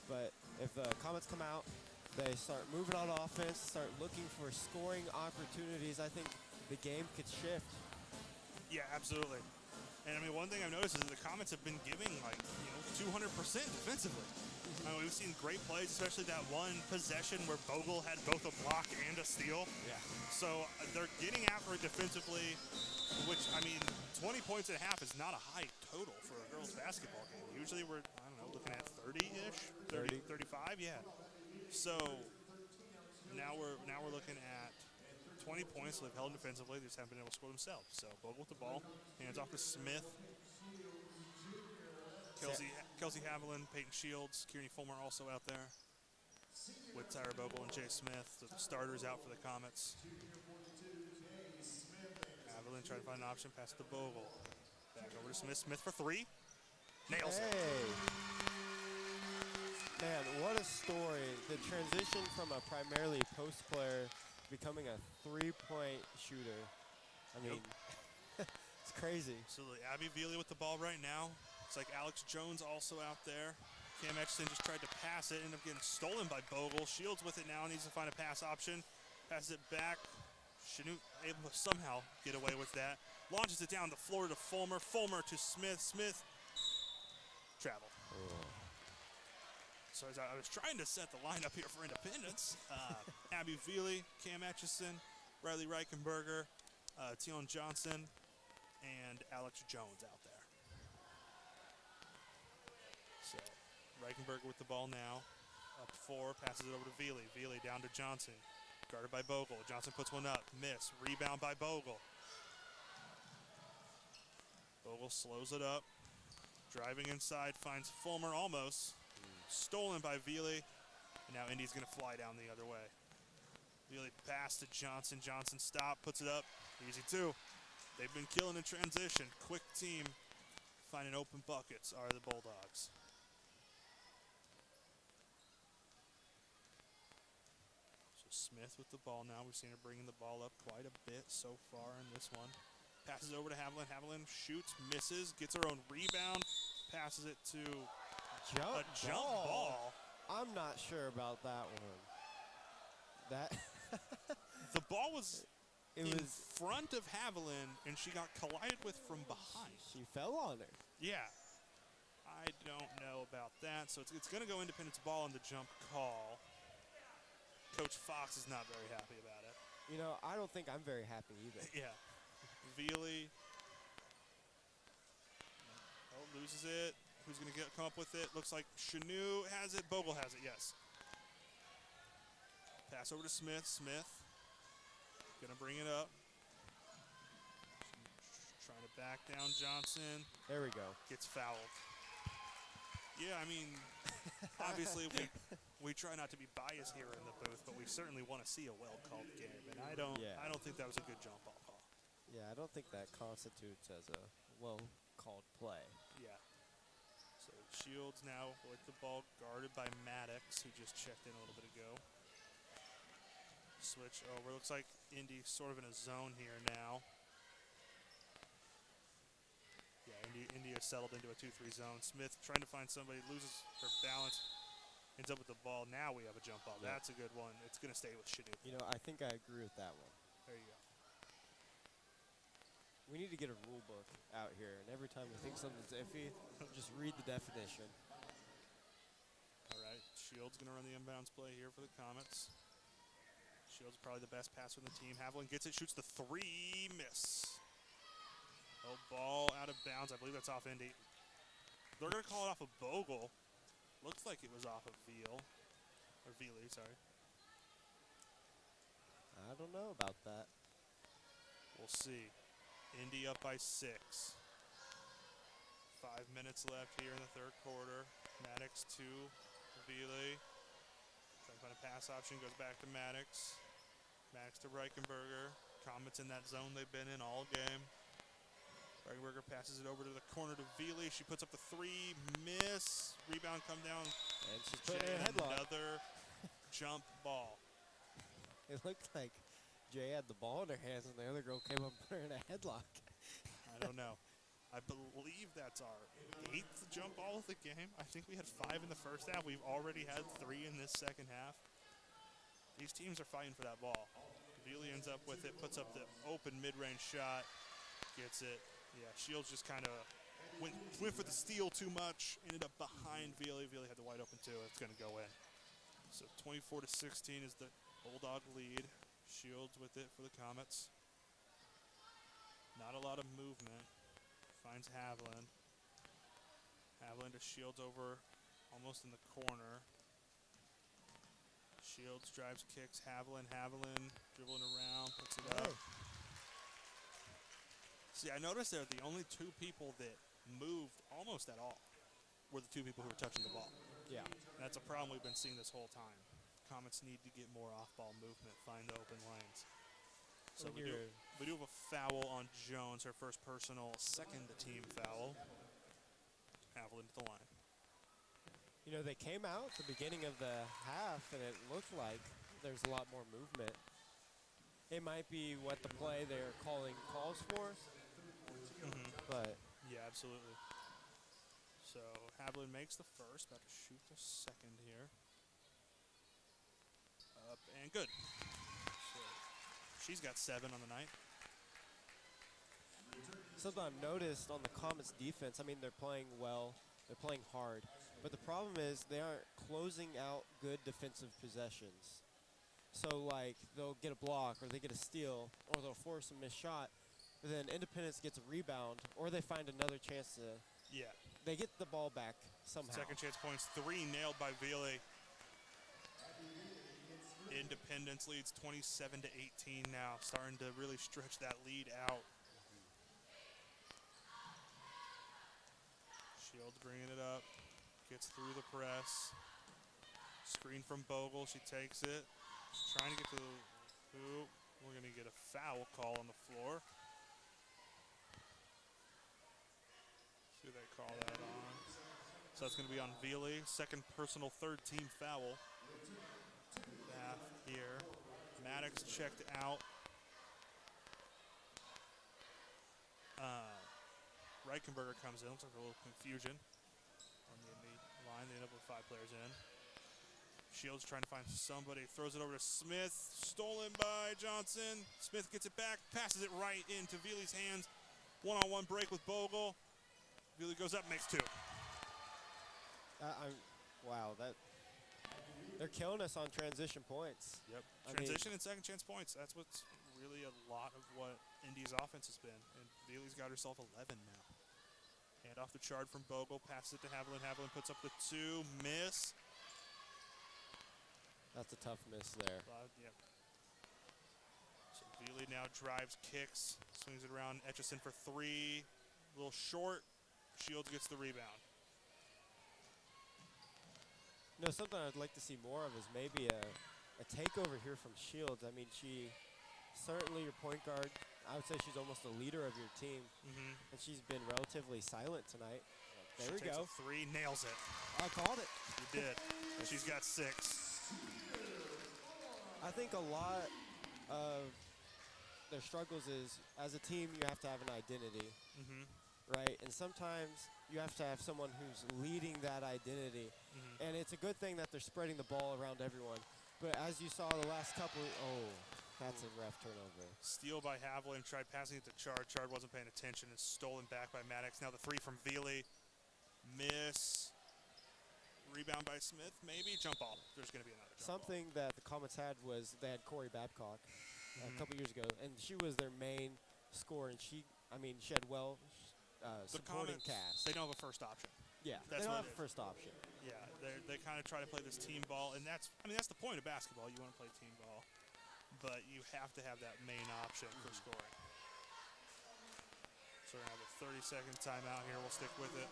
S3: But if the Comets come out, they start moving on offense, start looking for scoring opportunities, I think the game could shift.
S2: Yeah, absolutely. And I mean, one thing I've noticed is that the Comets have been giving 200% defensively. I mean, we've seen great plays, especially that one possession where Bogle had both a block and a steal.
S3: Yeah.
S2: So they're getting after it defensively, which, I mean, 20 points and a half is not a high total for a girls' basketball game. Usually we're, I don't know, looking at 30-ish, 30, 35, yeah. So now we're looking at 20 points. So they've held defensively. They just haven't been able to score themselves. So Bogle with the ball, hands off to Smith. Kelsey Haviland, Peyton Shields, Kearney Fulmer also out there with Tyra Bogle and Jay Smith, the starters out for the Comets. Haviland trying to find an option, pass to Bogle. Back over to Smith. Smith for three. Nails it.
S3: Man, what a story. The transition from a primarily post player becoming a three-point shooter. I mean, it's crazy.
S2: Absolutely. Abby Veely with the ball right now. It's like Alex Jones also out there. Cam Etchison just tried to pass it, ended up getting stolen by Bogle. Shields with it now, needs to find a pass option. Passes it back. Chanute able to somehow get away with that. Launches it down the floor to Fulmer. Fulmer to Smith. Smith traveled. So as I was trying to set the lineup here for Independence, Abby Veely, Cam Etchison, Riley Reichenberger, Tion Johnson, and Alex Jones out there. So Reichenberger with the ball now. Up four, passes it over to Veely. Veely down to Johnson. Guarded by Bogle. Johnson puts one up. Miss. Rebound by Bogle. Bogle slows it up. Driving inside, finds Fulmer almost. Stolen by Veely. And now Indy's going to fly down the other way. Veely pass to Johnson. Johnson stop, puts it up. Easy two. They've been killing in transition. Quick team. Finding open buckets are the Bulldogs. Smith with the ball now. We've seen her bringing the ball up quite a bit so far in this one. Passes over to Haviland. Haviland shoots, misses, gets her own rebound, passes it to a jump ball.
S3: I'm not sure about that one.
S2: The ball was in front of Haviland, and she got collided with from behind.
S3: She fell on her.
S2: Yeah. I don't know about that. So it's going to go Independence ball on the jump call. Coach Fox is not very happy about it.
S3: You know, I don't think I'm very happy either.
S2: Yeah. Veely. Oh, loses it. Who's going to come up with it? Looks like Chanute has it. Bogle has it, yes. Pass over to Smith. Smith. Going to bring it up. Trying to back down Johnson.
S3: There we go.
S2: Gets fouled. Yeah, I mean, obviously we try not to be biased here in the booth, but we certainly want to see a well-called game, and I don't think that was a good jump ball call.
S3: Yeah, I don't think that constitutes as a well-called play.
S2: Yeah. So Shields now with the ball guarded by Maddox, who just checked in a little bit ago. Switch over. Looks like Indy sort of in a zone here now. Indy is settled into a 2-3 zone. Smith trying to find somebody, loses her balance, ends up with the ball. Now we have a jump ball. That's a good one. It's going to stay with Chanute.
S3: You know, I think I agree with that one.
S2: There you go.
S3: We need to get a rule book out here, and every time we think something's iffy, just read the definition.
S2: All right, Shields going to run the inbounds play here for the Comets. Shields probably the best passer in the team. Haviland gets it, shoots the three, miss. Oh, ball out of bounds. I believe that's off Indy. They're going to call it off of Bogle. Looks like it was off of Veely, sorry.
S3: I don't know about that.
S2: We'll see. Indy up by 6. 5 minutes left here in the third quarter. Maddox to Vili. Trying to find a pass option, goes back to Maddox. Maddox to Reichenberger. Comets in that zone they've been in all game. Reichenberger passes it over to the corner to Vili. She puts up the 3, miss. Rebound come down.
S3: And she's put in a headlock.
S2: Another jump ball.
S3: It looked like Jay had the ball in her hands and the other girl came up and put her in a headlock.
S2: I don't know. I believe that's our 8th jump ball of the game. I think we had 5 in the first half. We've already had 3 in this second half. These teams are fighting for that ball. Vili ends up with it, puts up the open mid-range shot, gets it. Yeah, Shields just kind of went for the steal too much, ended up behind Vili. Vili had the wide open too. It's going to go in. So 24-16 is the Bulldog lead. Shields with it for the Comets. Not a lot of movement. Finds Haviland. Haviland to Shields over almost in the corner. Shields drives, kicks. Haviland dribbling around, puts it up. See, I noticed they're the only 2 people that moved almost at all were the 2 people who were touching the ball.
S3: Yeah.
S2: And that's a problem we've been seeing this whole time. Comets need to get more off-ball movement, find the open lanes. So we do have a foul on Jones, her first personal, second team foul. Haviland to the line.
S3: You know, they came out at the beginning of the half, and it looked like there's a lot more movement. It might be what the play they're calling calls for, but...
S2: Yeah, absolutely. So Haviland makes the first, about to shoot the second here. Up and good. So she's got 7 on the night.
S3: Something I've noticed on the Comets defense, I mean, they're playing well, they're playing hard, but the problem is they aren't closing out good defensive possessions. So, like, they'll get a block, or they get a steal, or they'll force a missed shot, but then Independence gets a rebound, or they find another chance to...
S2: Yeah.
S3: They get the ball back somehow.
S2: Second chance points, 3 nailed by Vili. Independence leads 27-18 now, starting to really stretch that lead out. Shields bringing it up, gets through the press. Screen from Bogle, she takes it. She's trying to get to the hoop. We're going to get a foul call on the floor. See what they call that on. So that's going to be on Vili. Second personal, 3rd team foul. Half here. Maddox checked out. Reichenberger comes in. Looks like a little confusion on the line. They end up with 5 players in. Shields trying to find somebody. Throws it over to Smith. Stolen by Johnson. Smith gets it back. Passes it right into Vili's hands. One-on-one break with Bogle. Vili goes up, makes 2.
S3: Wow, they're killing us on transition points.
S2: Yep. Transition and second chance points. That's what's really a lot of what Indy's offense has been. And Vili's got herself 11 now. Hand off the chart from Bogle. Passes it to Haviland. Haviland puts up the 2. Miss.
S3: That's a tough miss there.
S2: Yeah. So Vili now drives, kicks, swings it around. Etchison for 3. A little short. Shields gets the rebound.
S3: You know, something I'd like to see more of is maybe a takeover here from Shields. I mean, she certainly your point guard. I would say she's almost the leader of your team, and she's been relatively silent tonight. There we go.
S2: A 3, nails it.
S3: I called it.
S2: You did. She's got 6.
S3: I think a lot of their struggles is, as a team, you have to have an identity, right? And sometimes you have to have someone who's leading that identity. And it's a good thing that they're spreading the ball around everyone. But as you saw the last couple, that's a rough turnover.
S2: Steal by Haviland, tried passing it to Chard. Chard wasn't paying attention and stolen back by Maddox. Now the 3 from Vili. Miss. Rebound by Smith, maybe. Jump ball. There's going to be another jump
S3: Something
S2: ball.
S3: that the Comets had was they had Corey Babcock a couple years ago, and she was their main scorer, and she had supporting cast.
S2: They don't have a first option.
S3: Yeah,
S2: they
S3: don't have a first option.
S2: Yeah, they kind of try to play this team ball, and that's the point of basketball. You want to play team ball. but you have to have that main option for scoring. So we're going to have a 30-second timeout here. We'll stick with it.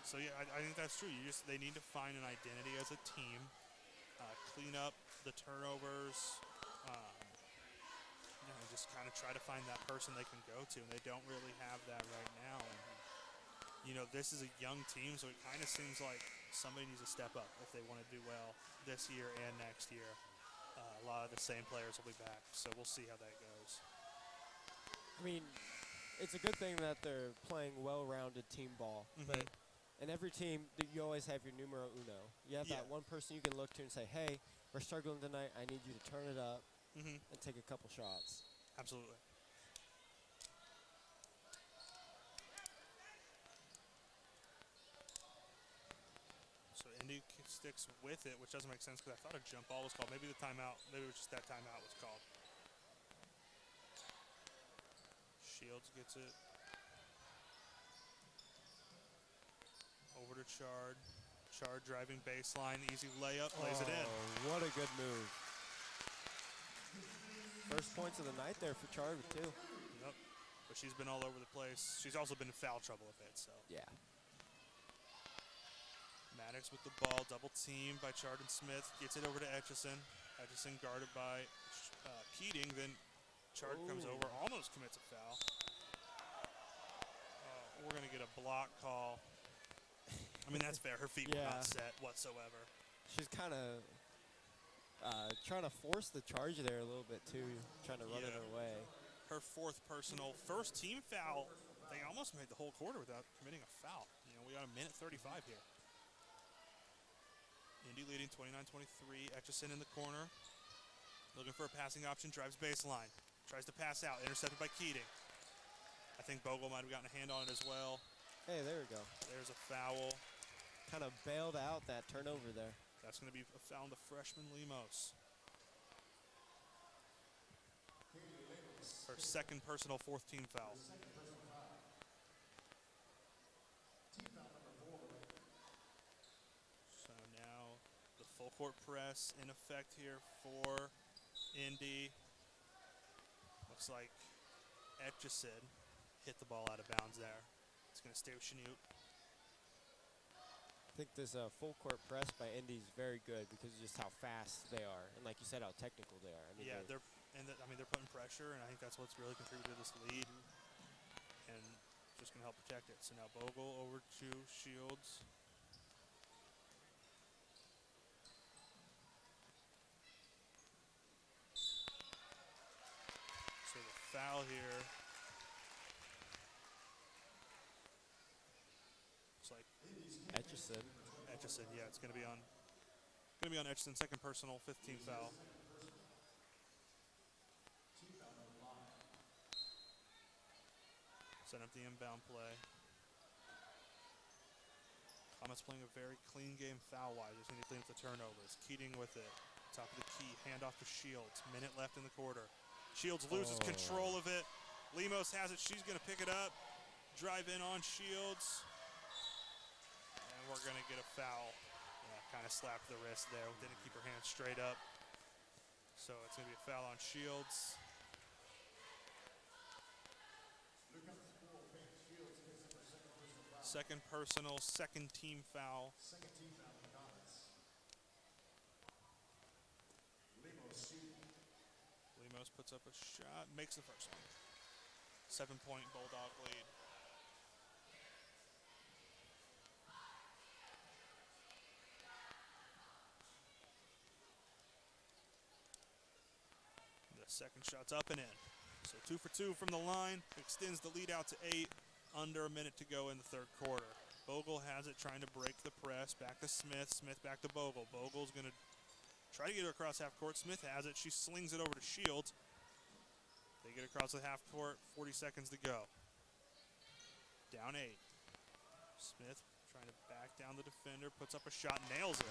S2: So, yeah, I think that's true. They need to find an identity as a team, clean up the turnovers, just kind of try to find that person they can go to, and they don't really have that right now. And, this is a young team, so it kind of seems like somebody needs to step up if they want to do well this year and next year. A lot of the same players will be back, so we'll see how that goes.
S3: I mean, it's a good thing that they're playing well-rounded team ball, but in every team, you always have your numero uno. You have that one person you can look to and say, hey, we're struggling tonight. I need you to turn it up and take a couple shots.
S2: Absolutely. So Indy sticks with it, which doesn't make sense because I thought a jump ball was called. Maybe the timeout, maybe it was just that timeout was called. Shields gets it. Over to Chard. Chard driving baseline, easy layup, lays it in.
S3: What a good move. First points of the night there for Chard with 2.
S2: Yep. But she's been all over the place. She's also been in foul trouble a bit, so.
S3: Yeah.
S2: Maddox with the ball, double team by Chard and Smith. Gets it over to Etchison. Etchison guarded by Keating. Then Chard comes over, almost commits a foul. We're going to get a block call. I mean, that's fair. Her feet were not set whatsoever.
S3: She's kind of trying to force the charge there a little bit, too, trying to run it her way.
S2: Her 4th personal, first team foul. They almost made the whole quarter without committing a foul. We got a minute 35 here. Indy leading 29-23. Etchison in the corner. Looking for a passing option, drives baseline. Tries to pass out, intercepted by Keating. I think Bogle might have gotten a hand on it as well.
S3: Hey, there we go.
S2: There's a foul.
S3: Kind of bailed out that turnover there.
S2: That's going to be a foul on the freshman Lemos. Her 2nd personal, 4th team foul. So now the full court press in effect here for Indy. Looks like Etchison hit the ball out of bounds there. It's going to stay with Chanute.
S3: I think this full court press by Indy is very good because of just how fast they are, and like you said, how technical they are. I mean,
S2: they're putting pressure, and I think that's what's really contributed to this lead, and just going to help protect it. So now Bogle over to Shields. So the foul here. Looks like Etchison, yeah, it's going to be on Etchison, 2nd personal, 5th team foul. Set up the inbound play. Comets playing a very clean game foul-wise. Just need to clean up the turnovers. Keating with it. Top of the key. Hand off to Shields. Minute left in the quarter. Shields loses control of it. Lemos has it. She's going to pick it up. Drive in on Shields. And we're going to get a foul. Kind of slapped the wrist there. Didn't keep her hands straight up. So it's going to be a foul on Shields. Second personal, 2nd team foul. Lemos puts up a shot, makes the first one. 7-point Bulldog lead. The second shot's up and in. So 2 for 2 from the line, extends the lead out to 8. Under a minute to go in the 3rd quarter. Bogle has it, trying to break the press. Back to Smith. Smith back to Bogle. Bogle's going to try to get her across half court. Smith has it. She slings it over to Shields. They get across the half court. 40 seconds to go. Down 8. Smith trying to back down the defender. Puts up a shot. Nails it.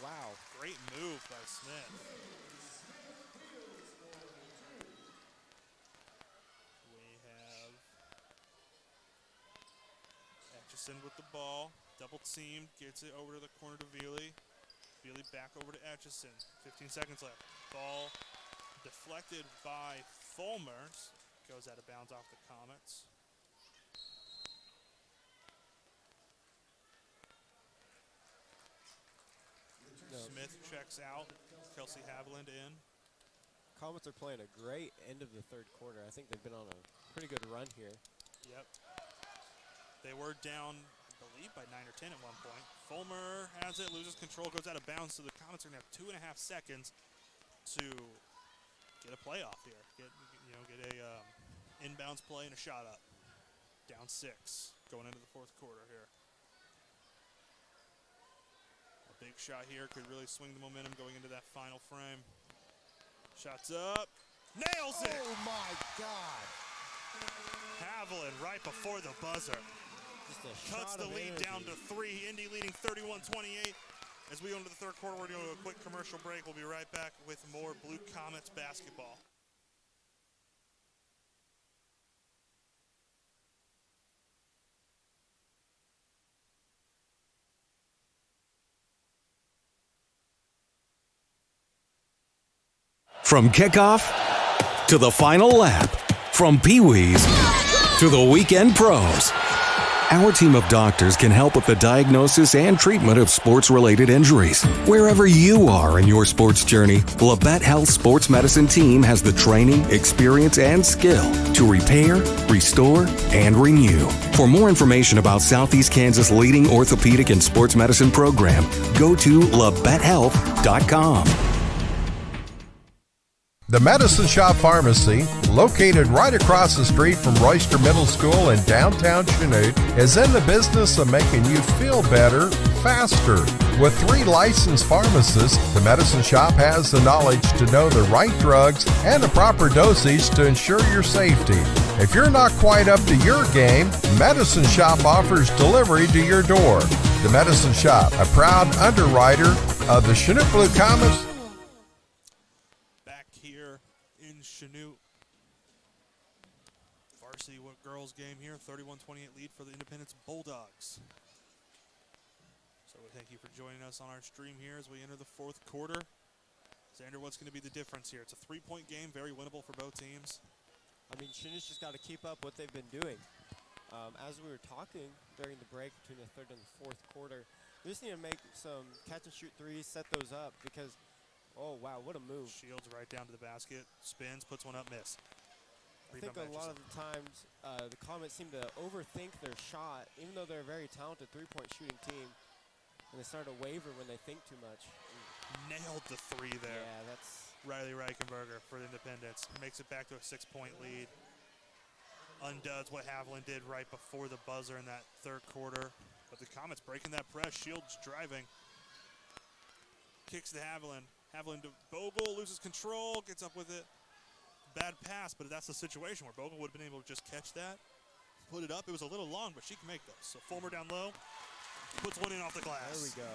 S3: Wow.
S2: Great move by Smith. With the ball, double teamed, gets it over to the corner to Veely. Bealey back over to Etchison. 15 seconds left. Ball deflected by Fulmer. Goes out of bounds off the Comets. Smith checks out. Kelsey Haviland in.
S3: Comets are playing a great end of the third quarter. I think they've been on a pretty good run here.
S2: Yep. They were down, I believe, by 9 or 10 at one point. Fulmer has it, loses control, goes out of bounds, so the Comets are going to have 2.5 seconds to get a playoff here. Get a inbounds play and a shot up. Down 6 going into the fourth quarter here. A big shot here could really swing the momentum going into that final frame. Shots up. Nails it!
S3: Oh, my God.
S2: Haviland right before the buzzer.
S3: Just a
S2: Cuts
S3: shot
S2: the
S3: of
S2: lead
S3: energy.
S2: down to 3. Indy leading 31-28. As we go into the third quarter, we're going to do a quick commercial break. We'll be right back with more Blue Comets basketball.
S4: From kickoff to the final lap, from Pee-wees to the weekend pros, our team of doctors can help with the diagnosis and treatment of sports-related injuries. Wherever you are in your sports journey, Labette Health Sports Medicine Team has the training, experience, and skill to repair, restore, and renew. For more information about Southeast Kansas' leading orthopedic and sports medicine program, go to labettehealth.com.
S9: The Medicine Shop Pharmacy, located right across the street from Royster Middle School in downtown Chanute, is in the business of making you feel better, faster. With 3 licensed pharmacists, the Medicine Shop has the knowledge to know the right drugs and the proper dosage to ensure your safety. If you're not quite up to your game, Medicine Shop offers delivery to your door. The Medicine Shop, a proud underwriter of the Chanute Blue Comets.
S2: Chanute. Varsity girls game here, 31-28 lead for the Independence Bulldogs. So we thank you for joining us on our stream here as we enter the fourth quarter. Xander, what's going to be the difference here? It's a 3-point game, very winnable for both teams.
S3: I mean, Chanute's just got to keep up what they've been doing. As we were talking during the break between the third and the fourth quarter, they just need to make some catch-and-shoot threes, set those up, because oh, wow, what a move.
S2: Shields right down to the basket, spins, puts one up, miss.
S3: I think a lot of the times the Comets seem to overthink their shot, even though they're a very talented three-point shooting team, and they start to waver when they think too much.
S2: Nailed the 3 there.
S3: Yeah, that's...
S2: Riley Reichenberger for the Independence. Makes it back to a 6-point lead. Undoes what Haviland did right before the buzzer in that third quarter. But the Comets breaking that press. Shields driving. Kicks to Haviland. Haviland to Bogle, loses control, gets up with it. Bad pass, but that's the situation where Bogle would have been able to just catch that, put it up. It was a little long, but she can make those. So Fulmer down low, puts one in off the glass.
S3: There we go.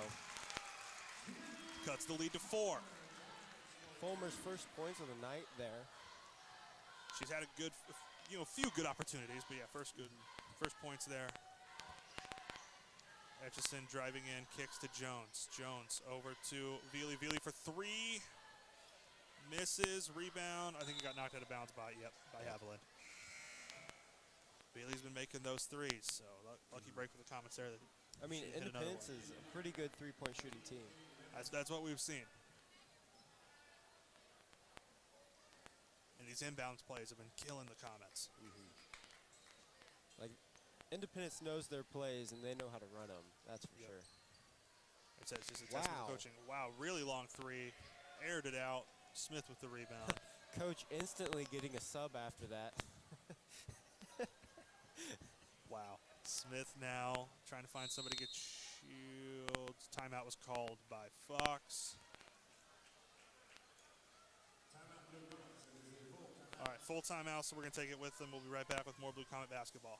S2: Cuts the lead to 4.
S3: Fulmer's first points of the night there.
S2: She's had a good, few good opportunities, but yeah, first points there. Etchison driving in, kicks to Jones. Jones over to Veely. Veely for 3. Misses, rebound. I think he got knocked out of bounds by Haviland. Veely's been making those threes, so lucky break for the Comets there.
S3: I mean, Independence is a pretty good three-point shooting team.
S2: That's what we've seen. And these inbounds plays have been killing the Comets.
S3: Like, Independence knows their plays, and they know how to run them. That's for sure.
S2: It's just a test of coaching. Wow, really long 3. Aired it out. Smith with the rebound.
S3: Coach instantly getting a sub after that.
S2: Wow. Smith now trying to find somebody to get Shields. Timeout was called by Fox. All right, full timeout, so we're going to take it with them. We'll be right back with more Blue Comet basketball.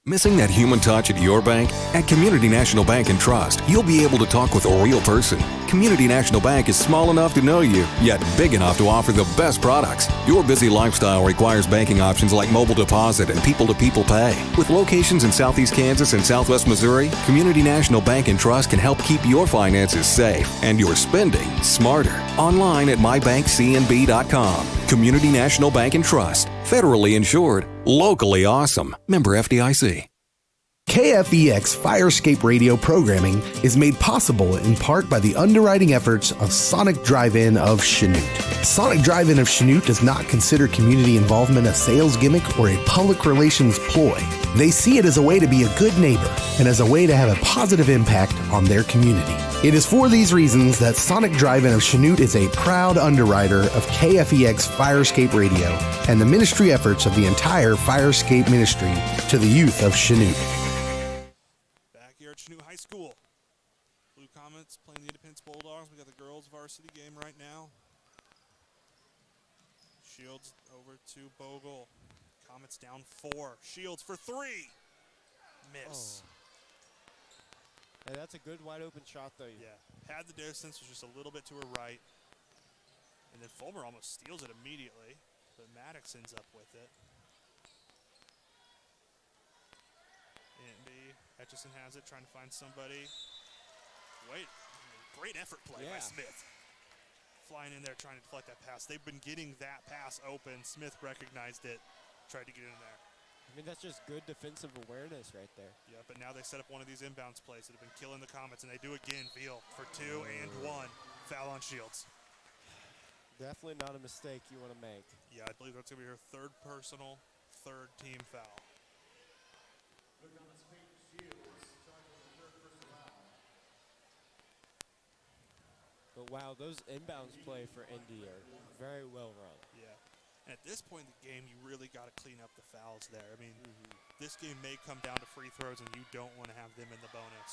S4: Missing that human touch at your bank? At Community National Bank and Trust, you'll be able to talk with a real person. Community National Bank is small enough to know you, yet big enough to offer the best products. Your busy lifestyle requires banking options like mobile deposit and people-to-people pay. With locations in Southeast Kansas and Southwest Missouri, Community National Bank and Trust can help keep your finances safe and your spending smarter. Online at mybankcnb.com. Community National Bank and Trust. Federally insured. Locally awesome. Member FDIC.
S8: KFEX Firescape radio programming is made possible in part by the underwriting efforts of Sonic Drive-In of Chanute. Sonic Drive-In of Chanute does not consider community involvement a sales gimmick or a public relations ploy. They see it as a way to be a good neighbor and as a way to have a positive impact on their community. It is for these reasons that Sonic Drive-In of Chanute is a proud underwriter of KFEX Firescape Radio and the ministry efforts of the entire Firescape ministry to the youth of Chanute.
S2: Back here at Chanute High School. Blue Comets playing the Independence Bulldogs. We got the girls varsity game right now. Shields over to Bogle. Comets down 4. Shields for 3. Miss.
S3: Hey, that's a good wide open shot, though.
S2: Yeah. Had the distance, was just a little bit to her right. And then Fulmer almost steals it immediately. But Maddox ends up with it. Etchison has it, trying to find somebody. Wait, great effort play by Smith. Flying in there, trying to deflect that pass. They've been getting that pass open. Smith recognized it, tried to get in there.
S3: I mean, that's just good defensive awareness right there.
S2: Yeah, but now they set up one of these inbounds plays that have been killing the Comets, and they do again. Veal for 2 and 1. Foul on Shields.
S3: Definitely not a mistake you want to make.
S2: Yeah, I believe that's going to be her 3rd personal, 3rd team foul.
S3: But wow, those inbounds play for Indy are very well run.
S2: Yeah. And at this point in the game, you really got to clean up the fouls there. I mean, this game may come down to free throws, and you don't want to have them in the bonus.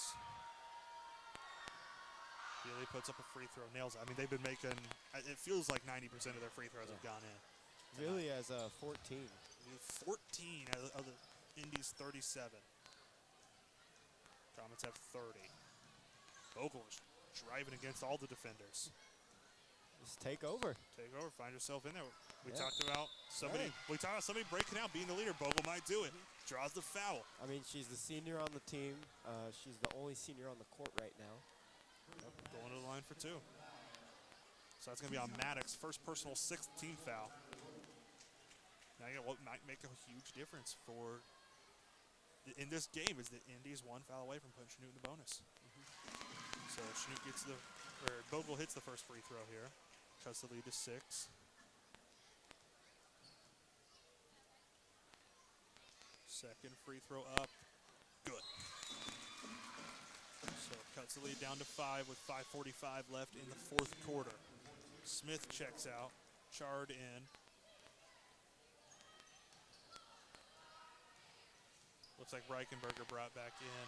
S2: Really puts up a free throw, nails it. I mean, they've been making, it feels like 90% of their free throws have gone in.
S3: Really has 14.
S2: 14 out of the Indy's 37. Comets have 30. Bogle is driving against all the defenders.
S3: Just take over.
S2: Take over. Find yourself in there. We talked about somebody. We talked about somebody breaking out, being the leader. Bogle might do it. Draws the foul.
S3: I mean, she's the senior on the team. She's the only senior on the court right now.
S2: Going to the line for 2. So that's going to be on Maddox. First personal, 6th team foul. Now, what might make a huge difference for in this game is that Indy's 1 foul away from putting Chanute in the bonus. So Chanute gets Bogle hits the first free throw here. Cuts the lead to 6. Second free throw up. Good. So cuts the lead down to 5 with 5:45 left in the 4th quarter. Smith checks out. Chard in. Looks like Reichenberger brought back in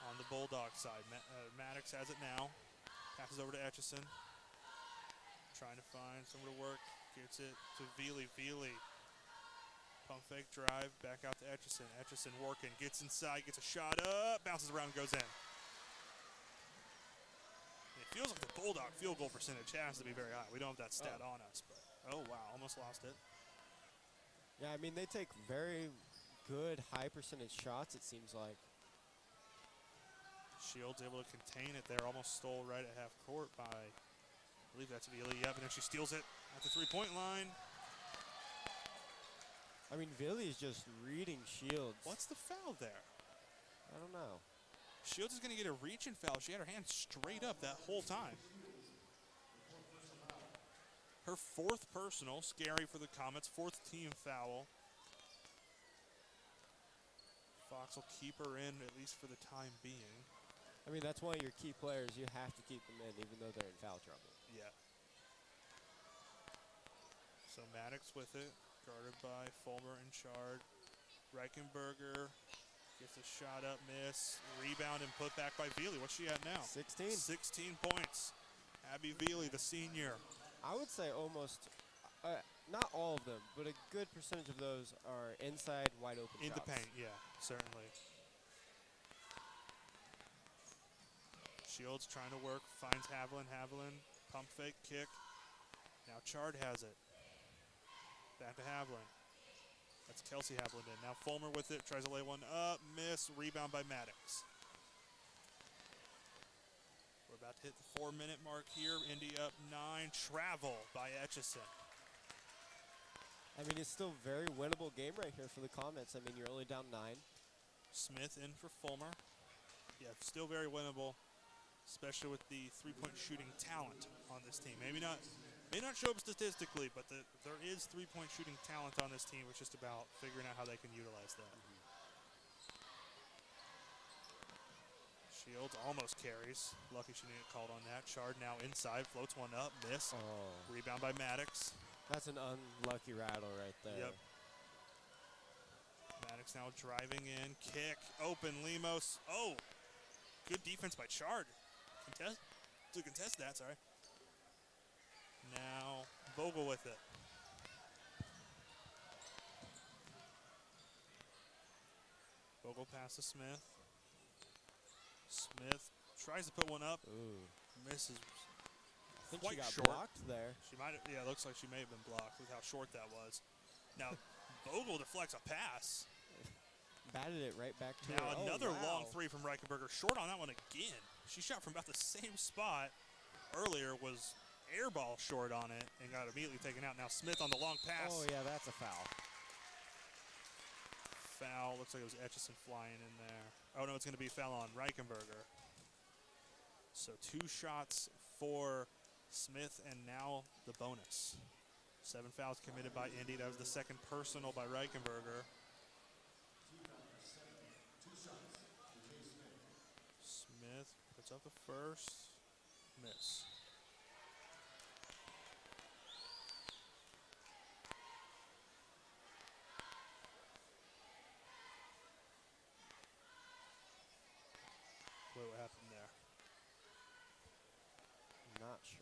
S2: on the Bulldog side. Maddox has it now. Passes over to Etchison. Trying to find somewhere to work. Gets it to Veely. Veely. Pump fake drive. Back out to Etchison. Etchison working. Gets inside. Gets a shot up. Bounces around. Goes in. It feels like the Bulldog field goal percentage has to be very high. We don't have that stat on us. But oh, wow. Almost lost it.
S3: Yeah, I mean, they take very good high percentage shots, it seems like.
S2: Shields able to contain it there. Almost stole right at half court by, I believe that's Veely. Yep, and then she steals it at the 3-point line.
S3: I mean, Veely is just reading Shields.
S2: What's the foul there?
S3: I don't know.
S2: Shields is going to get a reach-in foul. She had her hand straight up that whole time. Her 4th personal, scary for the Comets. 4th team foul. Fox will keep her in, at least for the time being.
S3: I mean, that's one of your key players. You have to keep them in, even though they're in foul trouble.
S2: Yeah. So Maddox with it, guarded by Fulmer and Chard. Reichenberger gets a shot up, miss. Rebound and put back by Veely. What's she at now?
S3: 16.
S2: 16 points. Abby Veely, the senior.
S3: I would say almost, not all of them, but a good percentage of those are inside wide open
S2: In the
S3: shots.
S2: paint, yeah, certainly. Shields trying to work, finds Haviland. Haviland, pump fake, kick. Now Chard has it. Back to Haviland. That's Kelsey Haviland in. Now Fulmer with it, tries to lay one up, miss, rebound by Maddox. We're about to hit the 4-minute mark here. Indy up 9, travel by Etchison.
S3: I mean, it's still a very winnable game right here for the Comets. I mean, you're only down 9.
S2: Smith in for Fulmer. Yeah, still very winnable, especially with the three-point shooting talent on this team. May not show up statistically, but there is three-point shooting talent on this team. It's just about figuring out how they can utilize that. Shields almost carries. Lucky she didn't get called on that. Chard now inside, floats one up, miss.
S3: Oh.
S2: Rebound by Maddox.
S3: That's an unlucky rattle right there.
S2: Yep. Maddox now driving in, kick, open, Lemos. Oh, good defense by Chard. Contest that, sorry. Now Vogel with it. Vogel passes Smith. Smith tries to put one up.
S3: Ooh.
S2: Misses.
S3: I think
S2: Quite
S3: she got
S2: short.
S3: blocked there.
S2: She might have, yeah, it looks like she may have been blocked with how short that was. Now Vogel deflects a pass.
S3: Batted it right back to
S2: Now
S3: her.
S2: another
S3: wow.
S2: long three from Reichenberger. Short on that one again. She shot from about the same spot earlier, was air ball short on it, and got immediately taken out. Now Smith on the long pass.
S3: Oh, yeah, that's a foul.
S2: Foul. Looks like it was Etchison flying in there. Oh, no, it's going to be a foul on Reichenberger. So 2 shots for Smith, and now the bonus. 7 fouls committed by Indy. That was the second personal by Reichenberger. Smith puts up the first. Miss. What happened there?
S3: Not sure.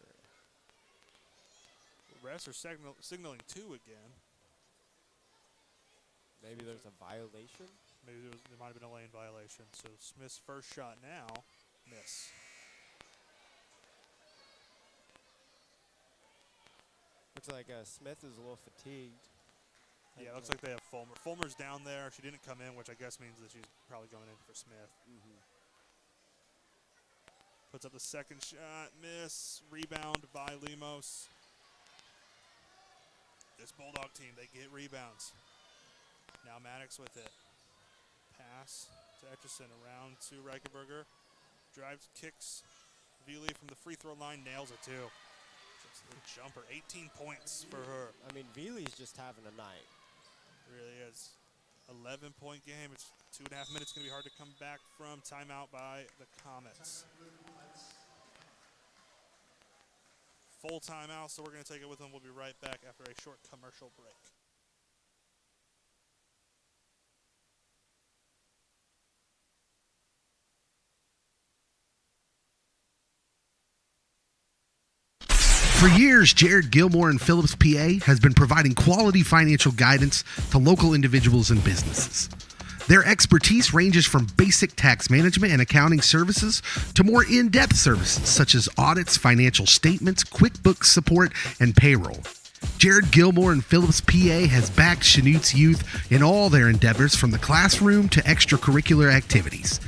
S2: Refs are signaling 2 again.
S3: Maybe there's a violation?
S2: Maybe there might have been a lane violation. So Smith's first shot now, miss.
S3: Looks like Smith is a little fatigued.
S2: Yeah, it looks like they have Fulmer. Fulmer's down there. She didn't come in, which I guess means that she's probably going in for Smith. Puts up the second shot, miss. Rebound by Lemos. This Bulldog team, they get rebounds. Now Maddox with it. Pass to Etchison, around to Reichenberger. Drives, kicks. Veely from the free throw line, nails it too. Just a jumper, 18 points for her.
S3: I mean, Veely's just having a night.
S2: Really is. 11-point game. It's 2.5 minutes. Going to be hard to come back from. Timeout by the Comets. Full timeout, so we're going to take it with them. We'll be right back after a short commercial break.
S8: For years, Jared Gilmore in Phillips, PA has been providing quality financial guidance to local individuals and businesses. Their expertise ranges from basic tax management and accounting services to more in-depth services such as audits, financial statements, QuickBooks support, and payroll. Jared Gilmore in Phillips, PA has backed Chanute's youth in all their endeavors from the classroom to extracurricular activities.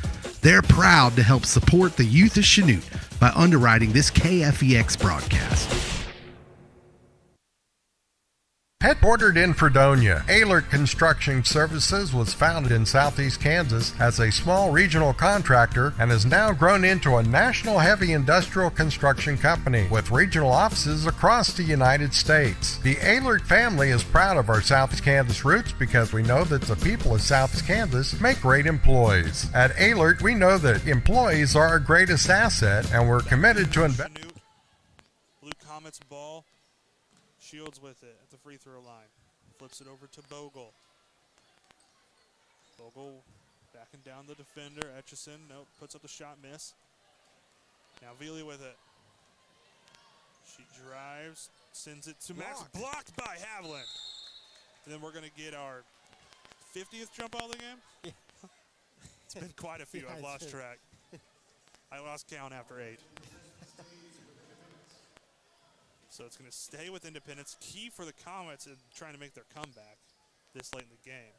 S8: They're proud to help support the youth of Chanute by underwriting this KFEX broadcast.
S9: Headquartered in Fredonia, Ehlert Construction Services was founded in southeast Kansas as a small regional contractor and has now grown into a national heavy industrial construction company with regional offices across the United States. The Ehlert family is proud of our southeast Kansas roots because we know that the people of southeast Kansas make great employees. At Ehlert, we know that employees are our greatest asset and we're committed to invest.
S2: Blue Comets ball. Shields with it at the free throw line. Flips it over to Bogle. Bogle backing down the defender. Etchison, nope, puts up the shot, miss. Now Veely with it. She drives sends it to Max, blocked by Haviland. And then we're going to get our 50th jump ball of the game.
S3: Yeah.
S2: It's been quite a few.
S3: Yeah,
S2: I've lost track. I lost count after 8. So it's going to stay with Independence. Key for the Comets in trying to make their comeback this late in the game.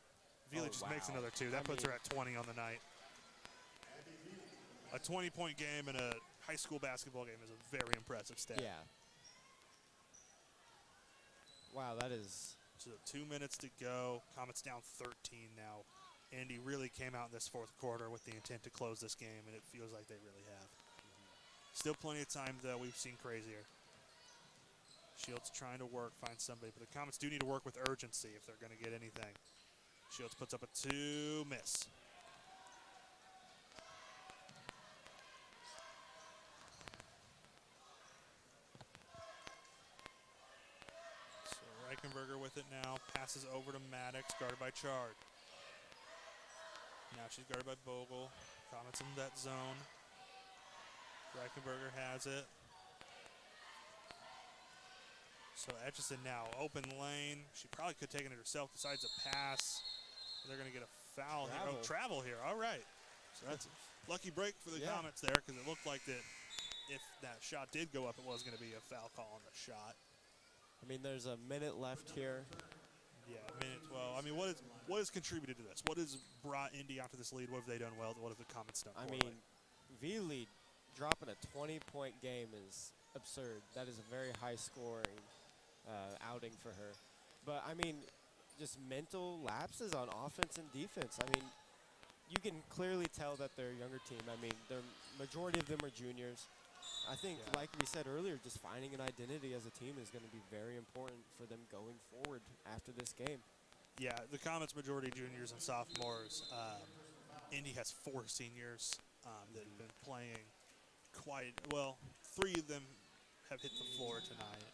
S2: Vila just makes another 2. That puts her at 20 on the night. A 20-point game in a high school basketball game is a very impressive stat.
S3: Yeah. Wow, that is.
S2: So 2 minutes to go. Comets down 13 now. Indy really came out in this fourth quarter with the intent to close this game, and it feels like they really have. Still plenty of time, though. We've seen crazier. Shields trying to work, find somebody, but the Comets do need to work with urgency if they're going to get anything. Shields puts up a 2, miss. So Reichenberger with it now, passes over to Maddox, guarded by Chard. Now she's guarded by Bogle. Comets in that zone. Reichenberger has it. So Etchison now, open lane. She probably could have taken it herself, decides to pass. They're going to get a foul here. Oh, travel here. All right. So that's a lucky break for the Comets there, because it looked like that if that shot did go up, it was going to be a foul call on the shot.
S3: I mean, there's a minute left here.
S2: Yeah, minute 12. I mean, what has contributed to this? What has brought Indy out to this lead? What have they done well? What have the Comets done poorly?
S3: I mean, V-Lead dropping a 20-point game is absurd. That is a very high-scoring outing for her. But, I mean, just mental lapses on offense and defense. I mean, you can clearly tell that they're a younger team. I mean, the majority of them are juniors. I think, like we said earlier, just finding an identity as a team is going to be very important for them going forward after this game.
S2: Yeah, the Comets majority juniors and sophomores. Indy has 4 seniors that have been playing quite well. 3 of them have hit the floor tonight.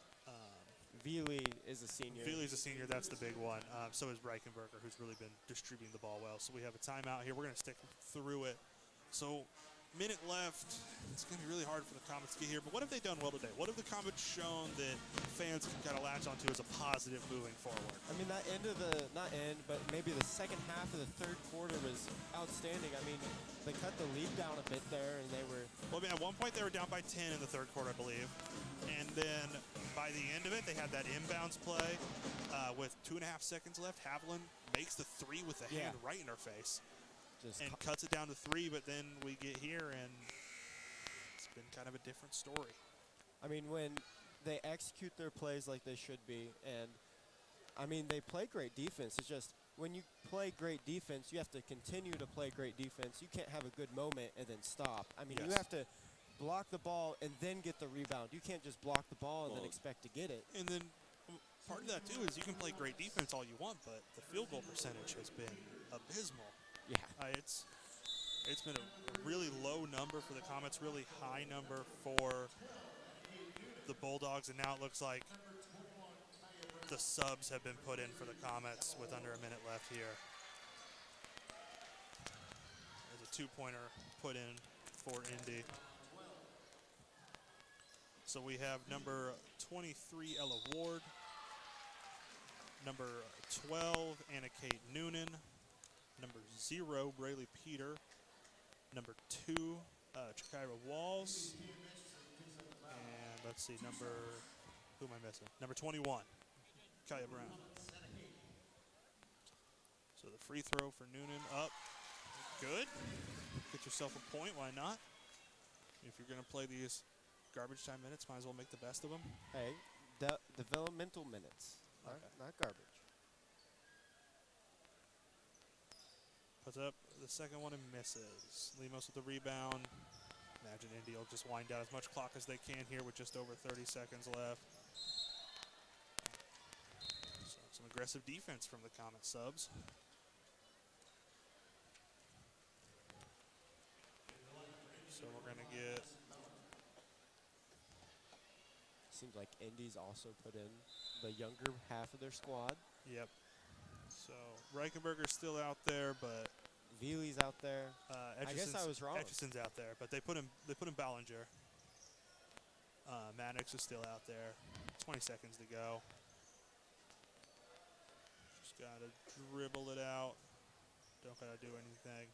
S3: Veely is a senior.
S2: Veely's a senior. That's the big one. So is Reichenberger, who's really been distributing the ball well. So we have a timeout here. We're going to stick through it. So minute left. It's going to be really hard for the Comets to get here. But what have they done well today? What have the Comets shown that fans can kind of latch onto as a positive moving forward?
S3: I mean, that end of the, not end, but maybe the second half of the third quarter was outstanding. I mean, they cut the lead down a bit there, and they were...
S2: Well, I mean, at one point they were down by 10 in the third quarter, I believe. And then by the end of it, they had that inbounds play with 2.5 seconds left. Haviland makes the 3 with the hand right in her face. And cuts it down to 3, but then we get here, and it's been kind of a different story.
S3: I mean, when they execute their plays like they should be, and, I mean, they play great defense. It's just when you play great defense, you have to continue to play great defense. You can't have a good moment and then stop. I mean, you have to block the ball and then get the rebound. You can't just block the ball and then expect to get it.
S2: And then part of that, too, is you can play great defense all you want, but the field goal percentage has been abysmal.
S3: Yeah.
S2: It's been a really low number for the Comets, really high number for the Bulldogs, and now it looks like the subs have been put in for the Comets with under a minute left here. There's a 2-pointer put in for Indy. So we have number 23, Ella Ward, number 12, Anna Kate Noonan, number 0, Braylee Peter. Number 2, Chakira Walls. And let's see, who am I missing? Number 21, Kaya Brown. So the free throw for Noonan up. Good. Get yourself a point, why not? If you're going to play these garbage time minutes, might as well make the best of them.
S3: Hey, developmental minutes, not garbage.
S2: Puts up the second one and misses. Lemos with the rebound. Imagine Indy will just wind down as much clock as they can here with just over 30 seconds left. So some aggressive defense from the Comet subs. So we're going to get...
S3: Seems like Indy's also put in the younger half of their squad.
S2: Yep. So Reichenberger's still out there, but
S3: Veely's out there. I guess I was wrong.
S2: Etchison's out there, but they put in Ballinger. Maddox is still out there. 20 seconds to go. Just got to dribble it out. Don't got to do anything.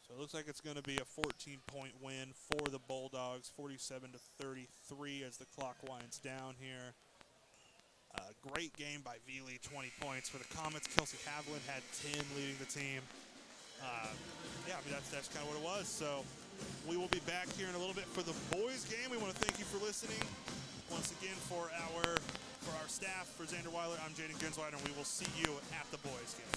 S2: So it looks like it's going to be a 14-point win for the Bulldogs, 47-33 as the clock winds down here. Great game by Veely, 20 points. For the Comets, Kelsey Haviland had 10 leading the team. Yeah, I mean, that's kind of what it was. So we will be back here in a little bit for the boys game. We want to thank you for listening. Once again, for our staff, for Xander Weiler, I'm Jaden Gensweiler, and we will see you at the boys game.